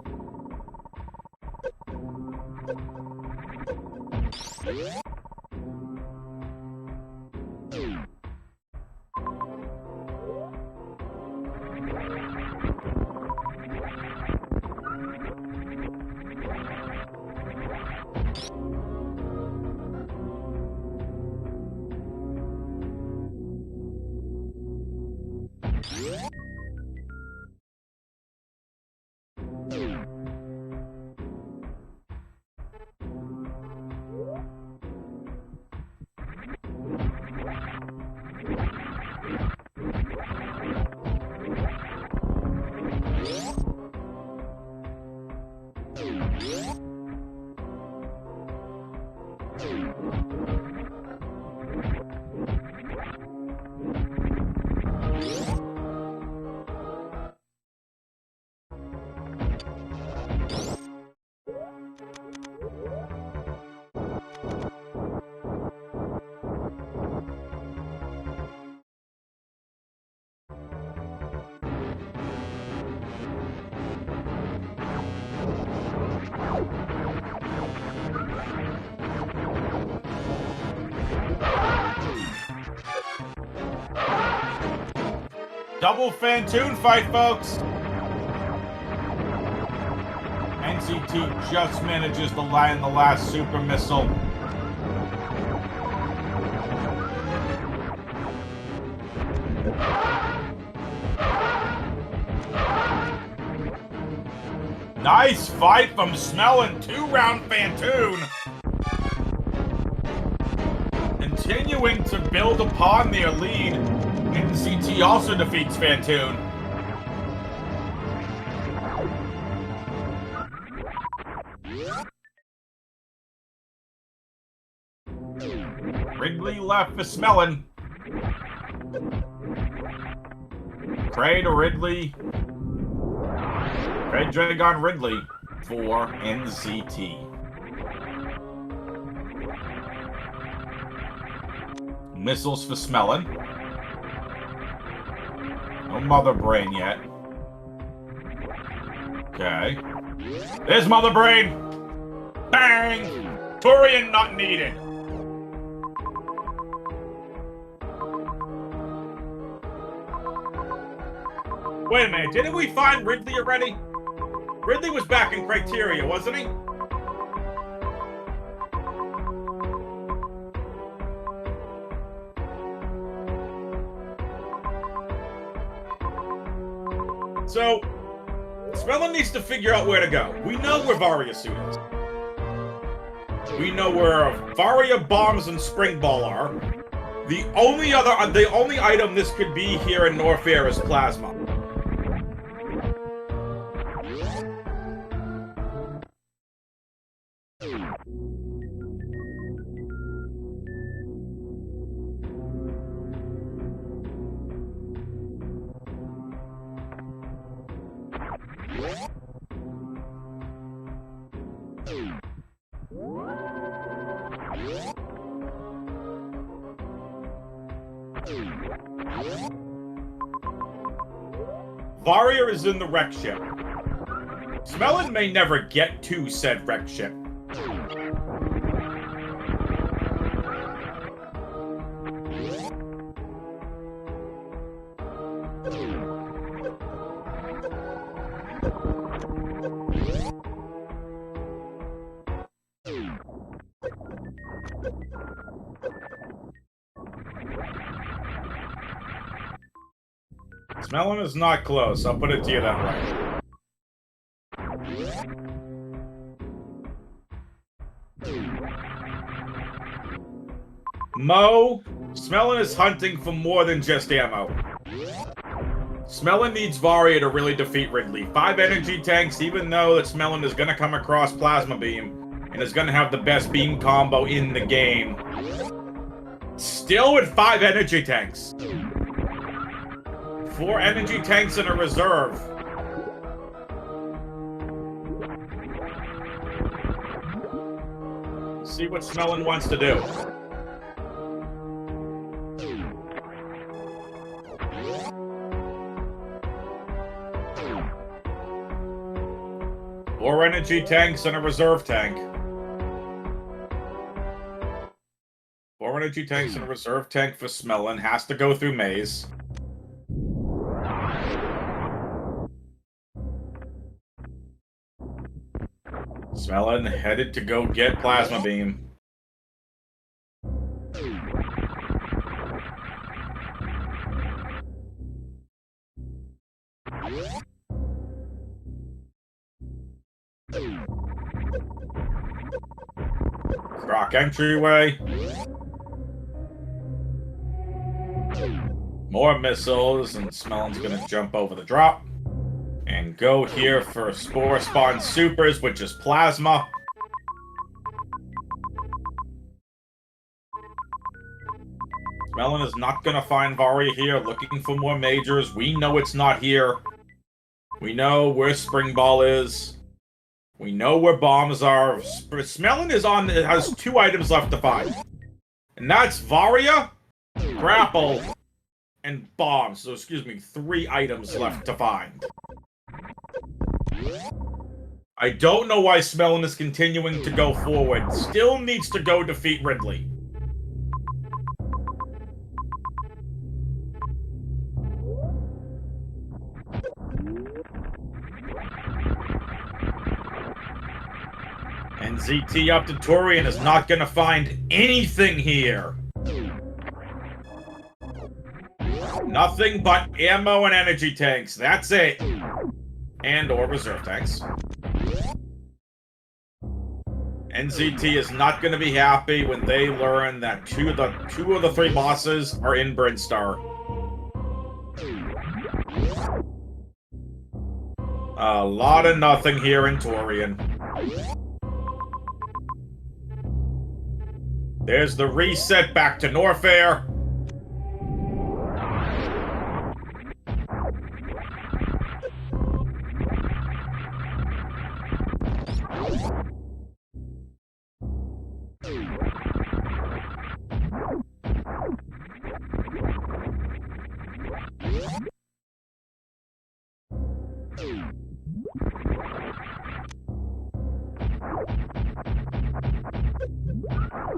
Double Fantoon fight, folks! NZT just manages to land the last super missile. Nice fight from Smelon, 2-round Fantoon. Continuing to build upon their lead, NZT also defeats Fantoon. Ridley left for Smelon. Trade to Ridley. Red Dragon Ridley for NZT. Missiles for Smelon. No Mother Brain yet. Okay. There's Mother Brain! Bang! Torian not needed. Wait a minute, didn't we find Ridley already? Ridley was back in Criteria, wasn't he? So, Smelon needs to figure out where to go. We know where Varia suit is. We know where Varia bombs and Spring Ball are. The only item this could be here in North Air is Plasma. Varia is in the wreck ship. Smelon may never get to said wreck ship. Smelon is not close, I'll put it to you that way. Mo, Smelon is hunting for more than just ammo. Smelon needs Varia to really defeat Ridley. 5 energy tanks, even though that Smelon is going to come across Plasma Beam and is going to have the best beam combo in the game. Still with 5 energy tanks. 4 energy tanks in a reserve. See what Smelon wants to do. Four energy tanks and a reserve tank. 4 energy tanks and a reserve tank for Smelon. Has to go through Maze. Smelon headed to go get Plasma Beam. Croc entryway. More missiles, and Smelon's gonna jump over the drop. And go here for Spore Spawn Supers, which is Plasma. Smelon is not gonna find Varia here, looking for more majors. We know it's not here. We know where Spring Ball is. We know where bombs are. Smelon has 2 items left to find. And that's Varia, Grapple, and bombs. So, excuse me, 3 items left to find. I don't know why Smelon is continuing to go forward. Still needs to go defeat Ridley. NZT up to Torian is not gonna find anything here. Nothing but ammo and energy tanks. That's it. And or reserve tanks. NZT is not going to be happy when they learn that two of the 3 bosses are in Brinstar. A lot of nothing here in Torian. There's the reset back to Norfair.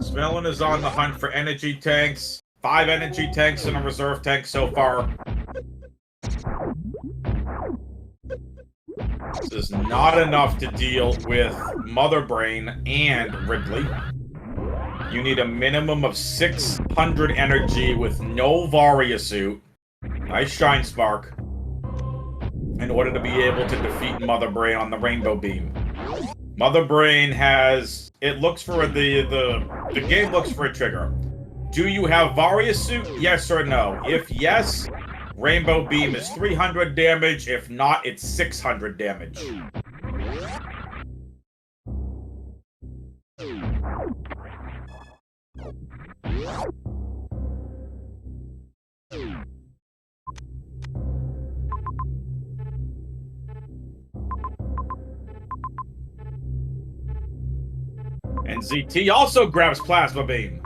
Smelon is on the hunt for energy tanks. 5 energy tanks and a reserve tank so far. This is not enough to deal with Mother Brain and Ridley. You need a minimum of 600 energy with no Varia suit. Nice Shine Spark. in order to be able to defeat Mother Brain on the Rainbow Beam. Mother Brain has... It looks for the game looks for a trigger. Do you have Varia Suit? Yes or no? If yes, Rainbow Beam is 300 damage. If not, it's 600 damage. NZT also grabs Plasma Beam.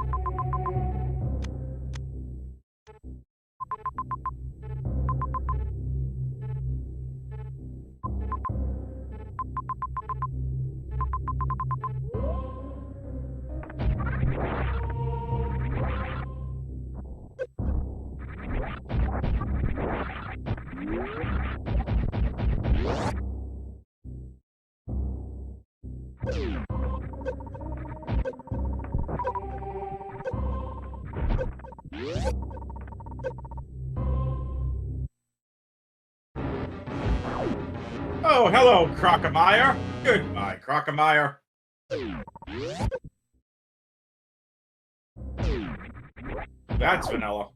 Oh, hello, Crocomire. Goodbye, Crocomire. That's vanilla.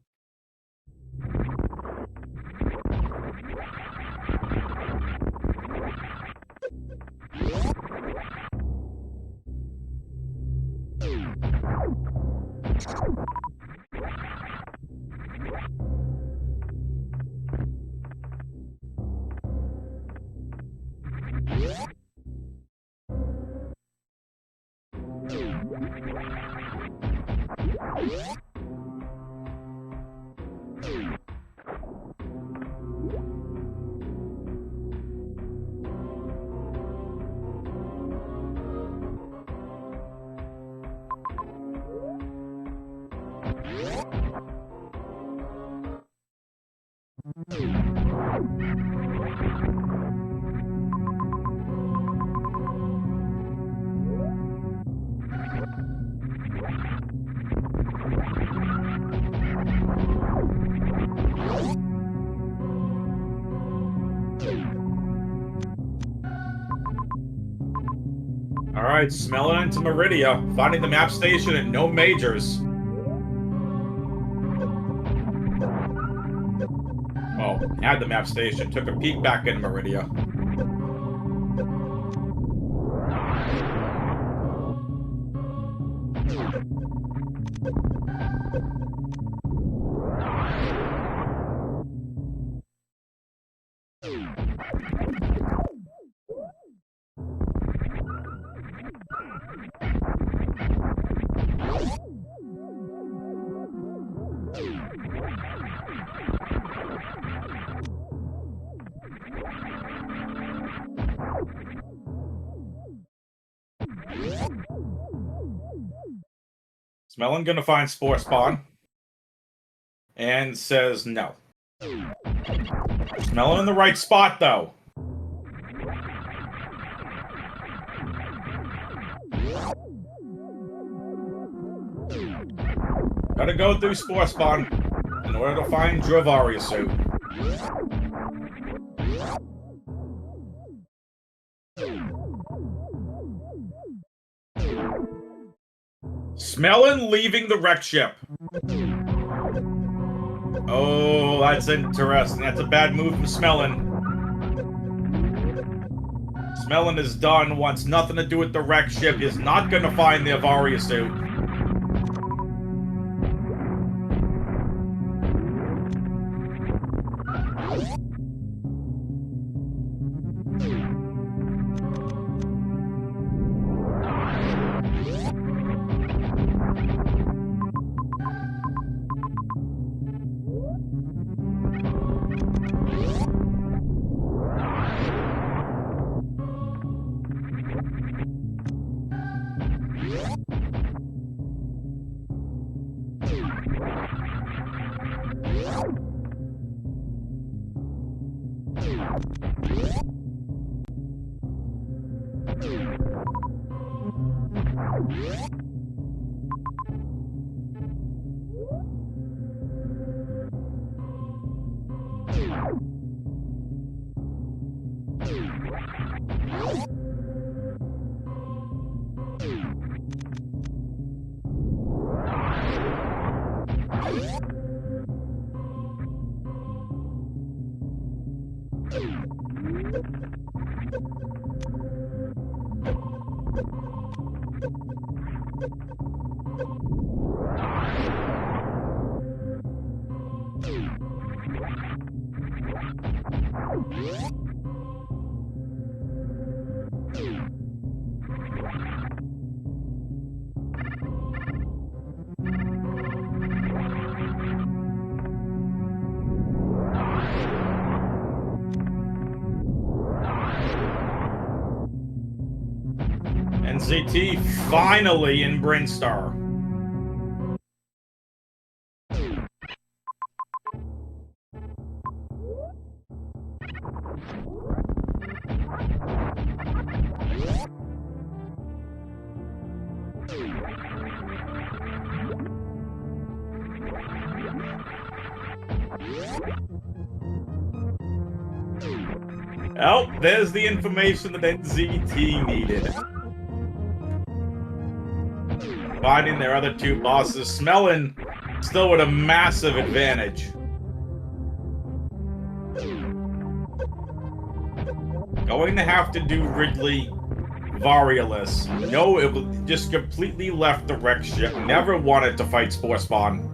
Alright, smelling into Meridia, finding the map station and no majors. Oh, had the map station, took a peek back in Meridia. Smelon gonna find Spore Spawn. And says no. Smelon in the right spot, though. Gotta go through Spore Spawn in order to find Dravaria Suit. Smelon leaving the wreck ship. Oh, that's interesting. That's a bad move from Smelon. Smelon is done. Wants nothing to do with the wreck ship. Is not going to find the Avaria Suit. NZT finally in Brinstar. Oh, there's the information that NZT needed. Finding their other two bosses. Smelon still with a massive advantage. Going to have to do Ridley Variolus. No, it just completely left the wreck ship. Never wanted to fight Spore Spawn.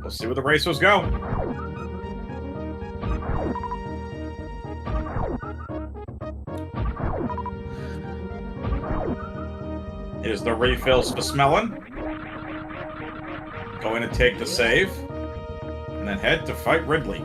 We'll see where the racers go. Here's the refills for Smelon. Going to take the save. And then head to fight Ridley.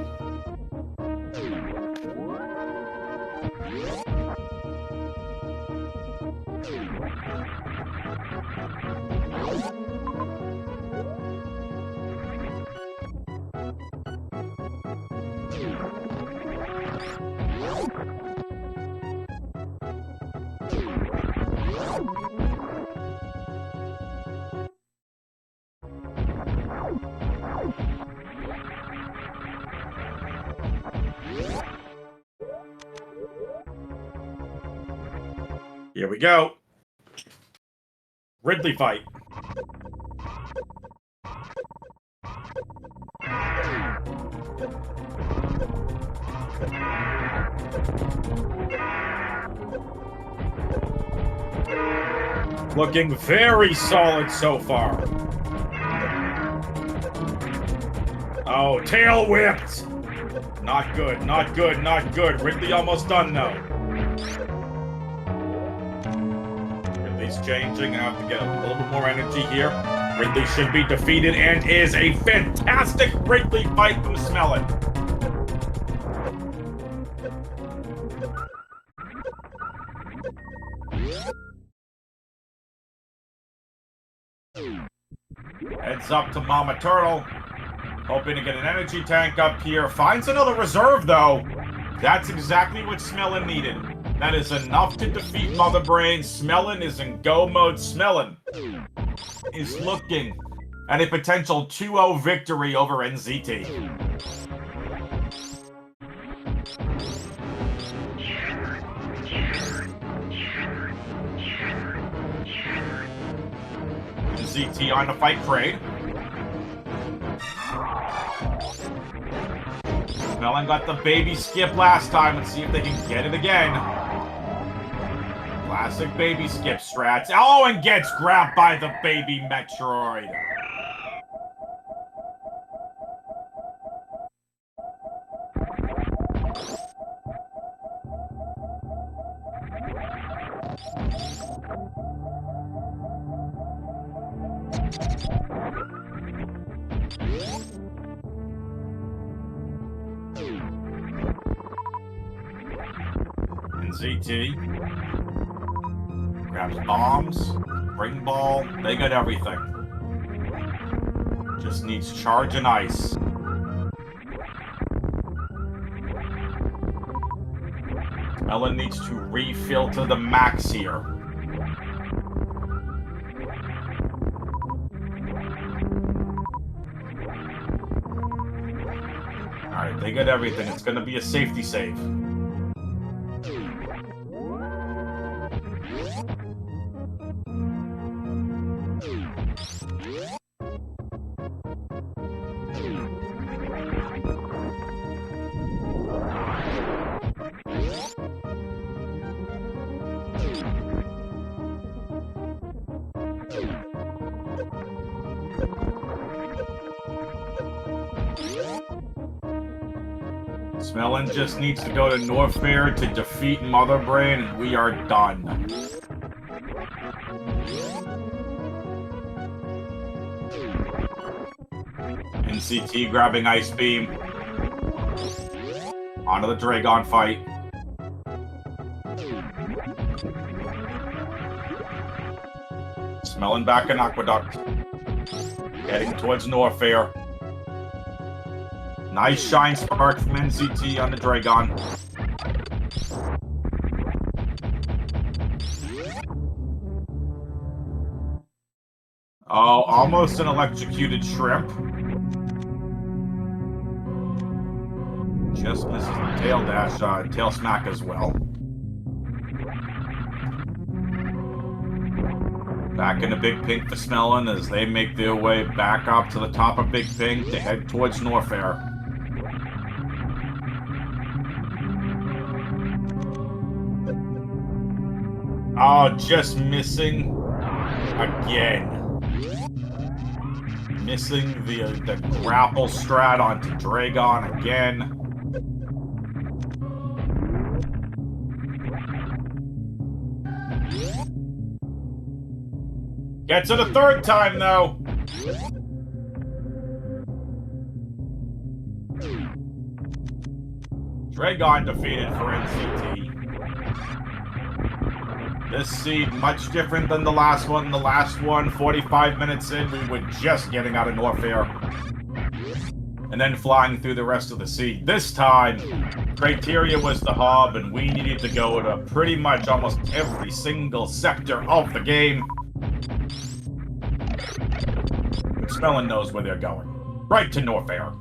Here we go. Ridley fight. Looking very solid so far. Oh, tail whipped. Not good, not good, not good. Ridley almost done though. Ridley's changing. I have to get a little bit more energy here. Ridley should be defeated and is a fantastic Ridley fight from Smelon. Heads up to Mama Turtle. Hoping to get an energy tank up here. Finds another reserve, though. That's exactly what Smelon needed. That is enough to defeat Mother Brain. Smelon is in go mode. Smelon is looking at a potential 2-0 victory over NZT. NZT on the fight parade. Smelon got the baby skip last time. Let's see if they can get it again. Classic baby skip strats. Oh, and gets grabbed by the baby Metroid. NZT grabs bombs, ring ball, they got everything. Just needs charge and ice. Ellen needs to refill to the max here. They get everything. It's going to be a safety save. Smelon just needs to go to North Fair to defeat Mother Brain, and we are done. NZT grabbing Ice Beam. Onto the Dragon fight. Smelon back in Aqueduct. Heading towards North Fair. Nice Shine Spark from NZT on the Dragon. Oh, almost an electrocuted shrimp. Just misses the tail dash, tail smack as well. Back into Big Pink for Smelon as they make their way back up to the top of Big Pink to head towards North Fair. Oh, just missing again. Missing the grapple strat onto Dragon again. Gets it a third time, though. Dragon defeated for NZT. This seed, much different than the last one. The last one, 45 minutes in, we were just getting out of North Fair. And then flying through the rest of the seed. This time, Criteria was the hub, and we needed to go to pretty much almost every single sector of the game. But Smelon knows where they're going. Right to North Fair.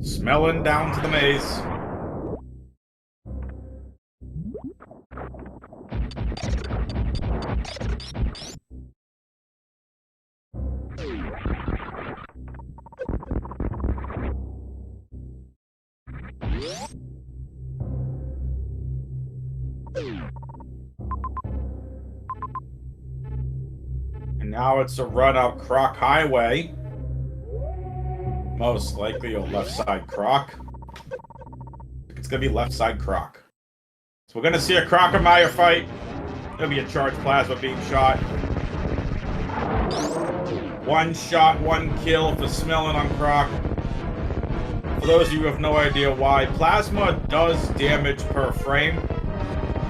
Smelon down to the maze. And now it's a run up Croc Highway. Most likely a left side Croc. It's gonna be left side Croc. So we're gonna see a Crocomire fight. Gonna be a charged plasma beam shot. One shot, one kill for Smelon on Croc. For those of you who have no idea why, plasma does damage per frame.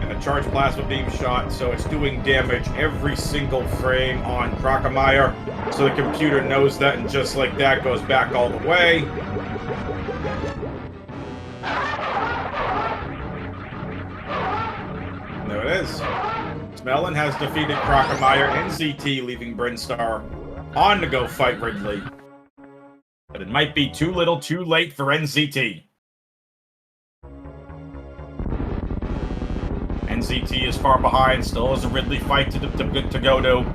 And a charged plasma beam shot, so it's doing damage every single frame on Crocomire. So the computer knows that, and just like that, goes back all the way. And there it is. Smelon has defeated Crocomire. NZT leaving Brinstar on to go fight Ridley. But it might be too little too late for NZT. NZT is far behind, still has a Ridley fight to go to,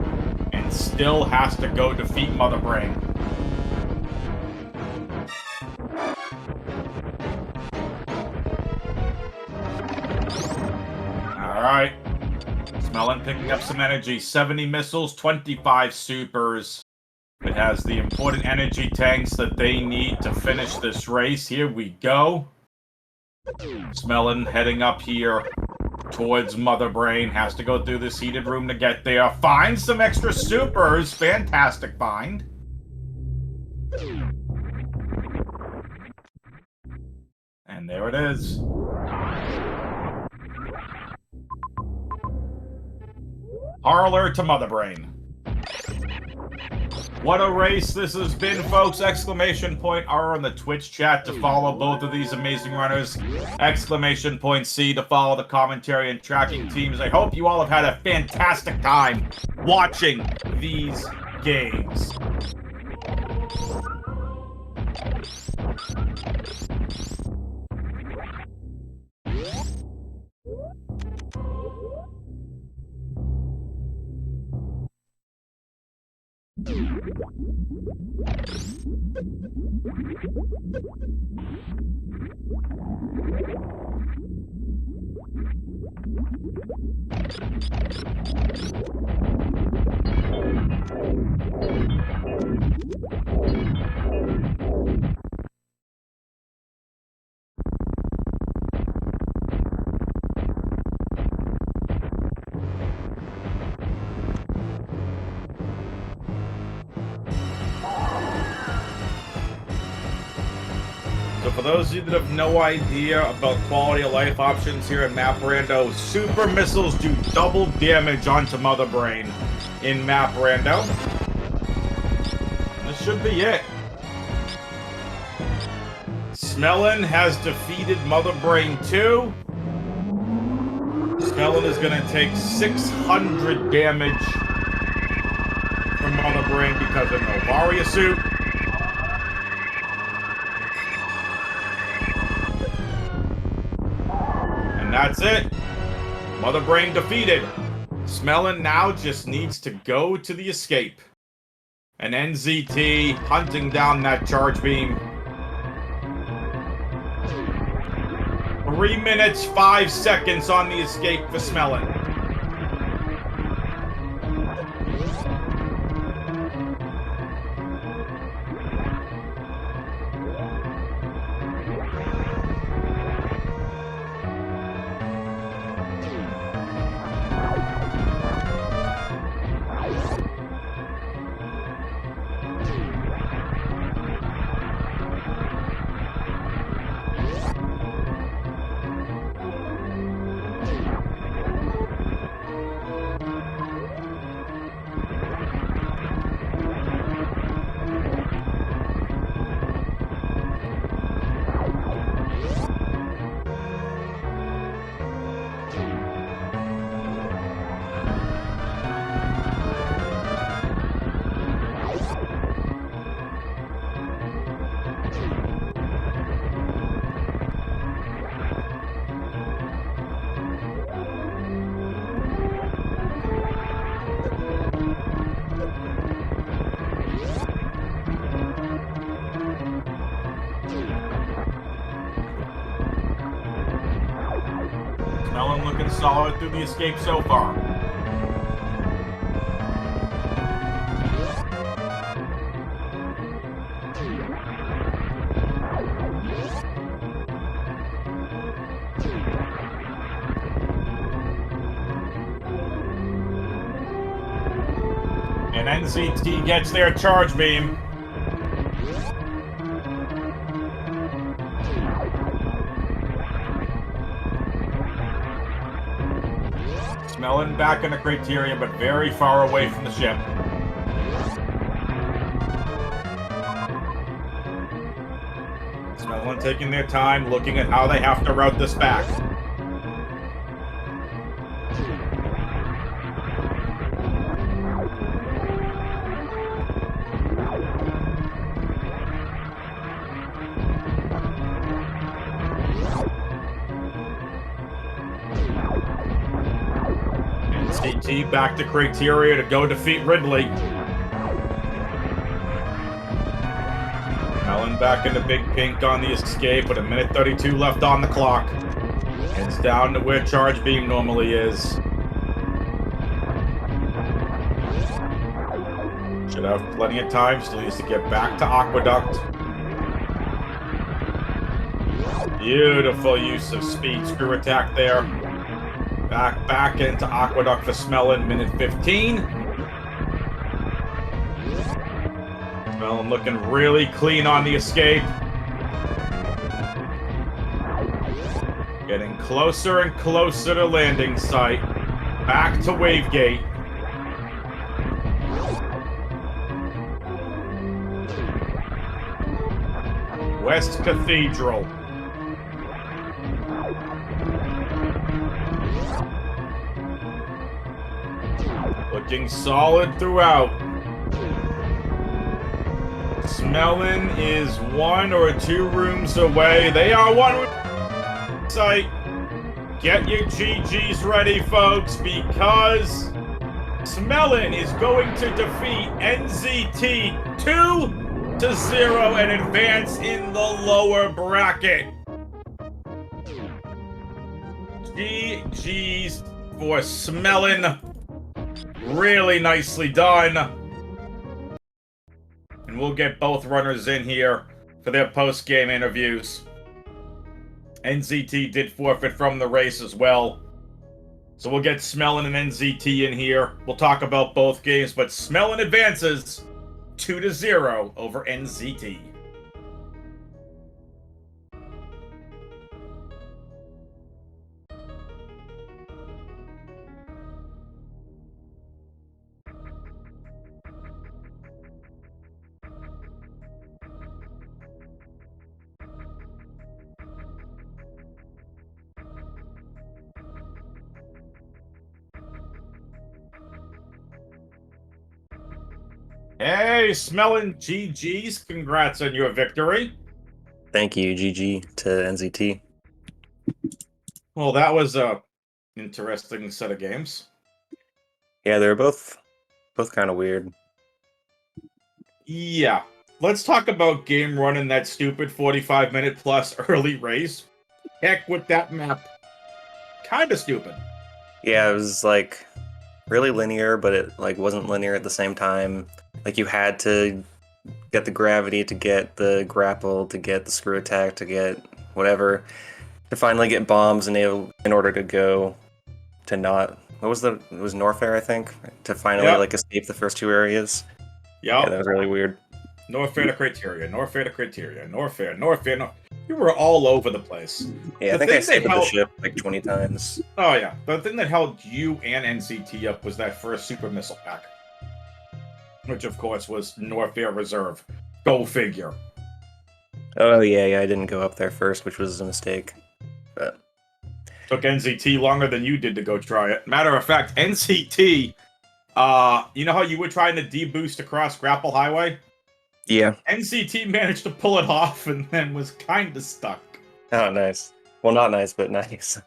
and still has to go defeat Mother Brain. Alright. Smelon picking up some energy. 70 missiles, 25 supers. It has the important energy tanks that they need to finish this race. Here we go. Smelon heading up here towards Mother Brain. Has to go through this heated room to get there. Finds some extra supers. Fantastic find. And there it is. Parlor to Mother Brain. What a race this has been, folks. Exclamation point R on the Twitch chat to follow both of these amazing runners. Exclamation point C to follow the commentary and tracking teams. I hope you all have had a fantastic time watching these games. So for those of you that have no idea about quality of life options here in Map Rando, super missiles do double damage onto Mother Brain in Map Rando. This should be it. Smelon has defeated Mother Brain 2. Smelon is going to take 600 damage from Mother Brain because of no Varia suit. And that's it. Mother Brain defeated. Smelon now just needs to go to the escape. And NZT hunting down that charge beam. 3 minutes, 5 seconds on the escape for Smelon. Smelon looking solid through the escape so far. And NZT gets their charge beam. Smelon back in the criteria, but very far away from the ship. Smelon taking their time, looking at how they have to route this back. NZT back to criteria to go defeat Ridley. Smelon back into Big Pink on the escape with 1:32 left on the clock. It's down to where charge beam normally is. Should have plenty of time, still needs to get back to Aqueduct. Beautiful use of speed screw attack there. Back into Aqueduct for Smelon, 1:15. Smelon looking really clean on the escape. Getting closer and closer to landing site. Back to Wavegate. West Cathedral. Looking solid throughout. Smelon is 1 or 2 rooms away. They are 1 site. Get your GGs ready, folks, because Smelon is going to defeat NZT 2-0 and advance in the lower bracket. GGs for Smelon. Really nicely done. And we'll get both runners in here for their post-game interviews. NZT did forfeit from the race as well. So we'll get Smelon and NZT in here. We'll talk about both games, but Smelon advances 2-0 over NZT. Hey, Smelon, GG's. Congrats on your victory. Thank you, GG to NZT. Well, that was a interesting set of games. Yeah, they were both kind of weird. Yeah. Let's talk about game running that stupid 45-minute plus early race. Heck with that map. Kind of stupid. Yeah, it was like really linear, but it like wasn't linear at the same time. Like you had to get the gravity to get the grapple to get the screw attack to get whatever to finally get bombs and in order to go to not it was Norfair, I think, to finally like escape the first 2 areas. Yeah, that was really weird. Norfair to criteria, Norfair to criteria, Norfair. You were all over the place. Yeah, I think I saved the ship like 20 times. Oh yeah, the thing that held you and NZT up was that first super missile pack, which of course was Norfair Reserve. Go figure. Oh yeah, I didn't go up there first, which was a mistake. But took NZT longer than you did to go try it. Matter of fact, NZT, you know how you were trying to deboost across Grapple Highway? Yeah. NZT managed to pull it off and then was kind of stuck. Oh, nice. Well, not nice, but nice.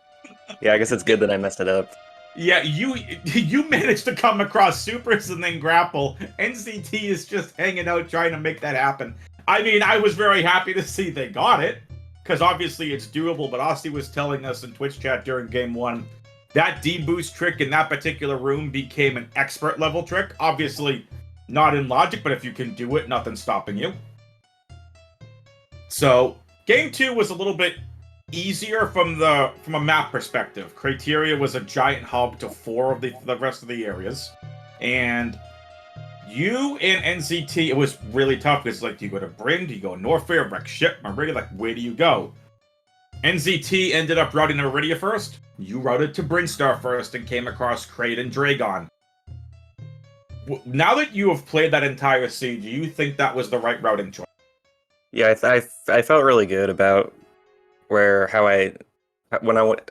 Yeah, I guess it's good that I messed it up. Yeah, you managed to come across supers and then grapple. NZT is just hanging out trying to make that happen. I mean, I was very happy to see they got it, because obviously it's doable, but Aussie was telling us in Twitch chat during Game 1, that deboost trick in that particular room became an expert level trick. Obviously, not in logic, but if you can do it, nothing's stopping you. So, Game 2 was a little bit easier from a map perspective. Criteria was a giant hub to 4 of the rest of the areas. And you and NZT, it was really tough because, like, do you go to Bryn, do you go Norfair, wreck ship, Meridia, like, where do you go? NZT ended up routing to Meridia first. You routed to Brinstar first and came across Kraid and Dragon. Now that you have played that entire siege, do you think that was the right routing choice? Yeah, I felt really good about when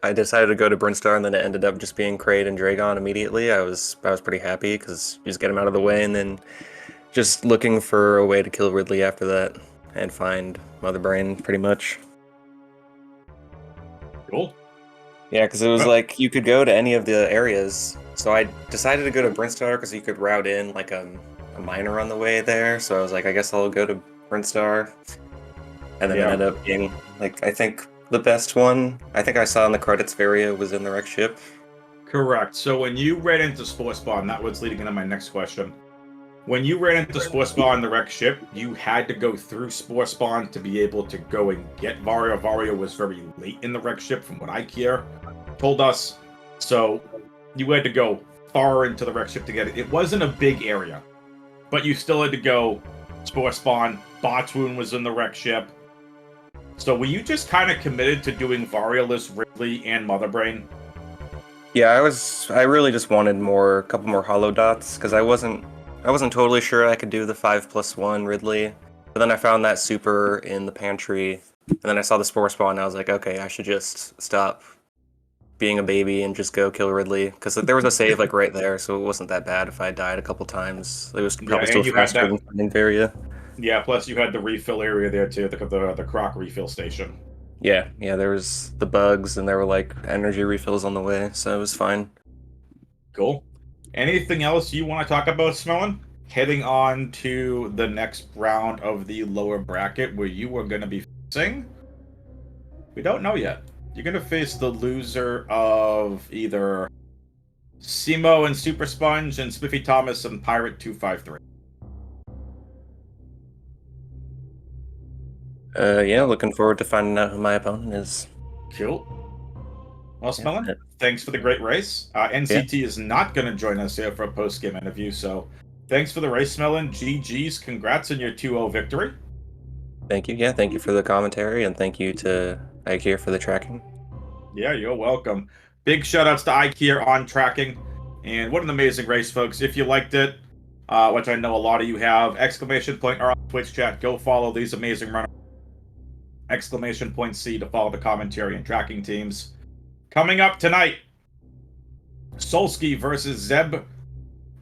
I decided to go to Brinstar and then it ended up just being Kraid and Dragon immediately. I was pretty happy because you just get them out of the way and then just looking for a way to kill Ridley after that and find Mother Brain pretty much. Cool. Yeah, because it was like you could go to any of the areas. So I decided to go to Brinstar because you could route in like a miner on the way there. So I was like, I guess I'll go to Brinstar. And then it ended up being, like, I think the best one, I think I saw in the credits Varia was in the wreck ship. Correct. So when you ran into Spore Spawn, that was leading into my next question. When you ran into Spore Spawn in the wreck ship, you had to go through Spore Spawn to be able to go and get Varia. Varia was very late in the wreck ship, from what Ikea told us. So you had to go far into the wreck ship to get it. It wasn't a big area, but you still had to go Spore Spawn. Botswoon was in the wreck ship. So were you just kind of committed to doing Variolus, Ridley, and Mother Brain? Yeah, I really just wanted a couple more hollow dots, because I wasn't totally sure I could do the 5+1 Ridley. But then I found that super in the pantry, and then I saw the Spore Spawn, and I was like, okay, I should just stop being a baby and just go kill Ridley, because there was a save like right there, so it wasn't that bad if I died a couple times. It was probably still you had faster than finding Varia. Yeah, plus you had the refill area there too, the croc refill station. Yeah, there was the bugs, and there were like energy refills on the way, so it was fine. Cool. Anything else you want to talk about, Smelon? Heading on to the next round of the lower bracket where you are going to be facing... We don't know yet. You're going to face the loser of either Simo and Super Sponge and Spiffy Thomas and Pirate 253. Yeah, looking forward to finding out who my opponent is. Cool. Well, Smelon, Yeah. thanks for the great race. NCT is not going to join us here for a post-game interview, so thanks for the race, Smelon. GG's, congrats on your 2-0 victory. Thank you. Yeah, thank you for the commentary, and thank you to Ike here for the tracking. Yeah, you're welcome. Big shout-outs to Ike here on tracking. And what an amazing race, folks. If you liked it, which I know a lot of you have, exclamation point R on Twitch chat. Go follow these amazing runners. Exclamation point C to follow the commentary and tracking teams. Coming up tonight, Solsky versus Zeb,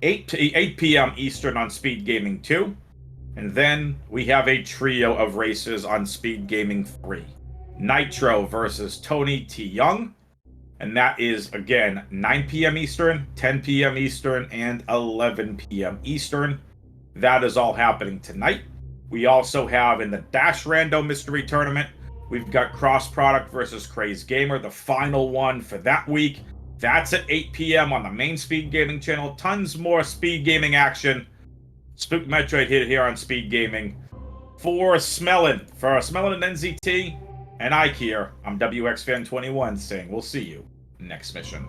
8 p.m. Eastern on Speed Gaming 2. And then we have a trio of races on Speed Gaming 3. Nitro versus Tony T. Young. And that is, again, 9 p.m. Eastern, 10 p.m. Eastern, and 11 p.m. Eastern. That is all happening tonight. We also have in the Dash Rando Mystery Tournament, we've got Cross Product versus Craze Gamer, the final one for that week. That's at 8 p.m. on the main Speed Gaming channel. Tons more Speed Gaming action. Spook Metroid here on Speed Gaming. For Smelon and NZT, and Ike here, I'm WXFan21 saying we'll see you next mission.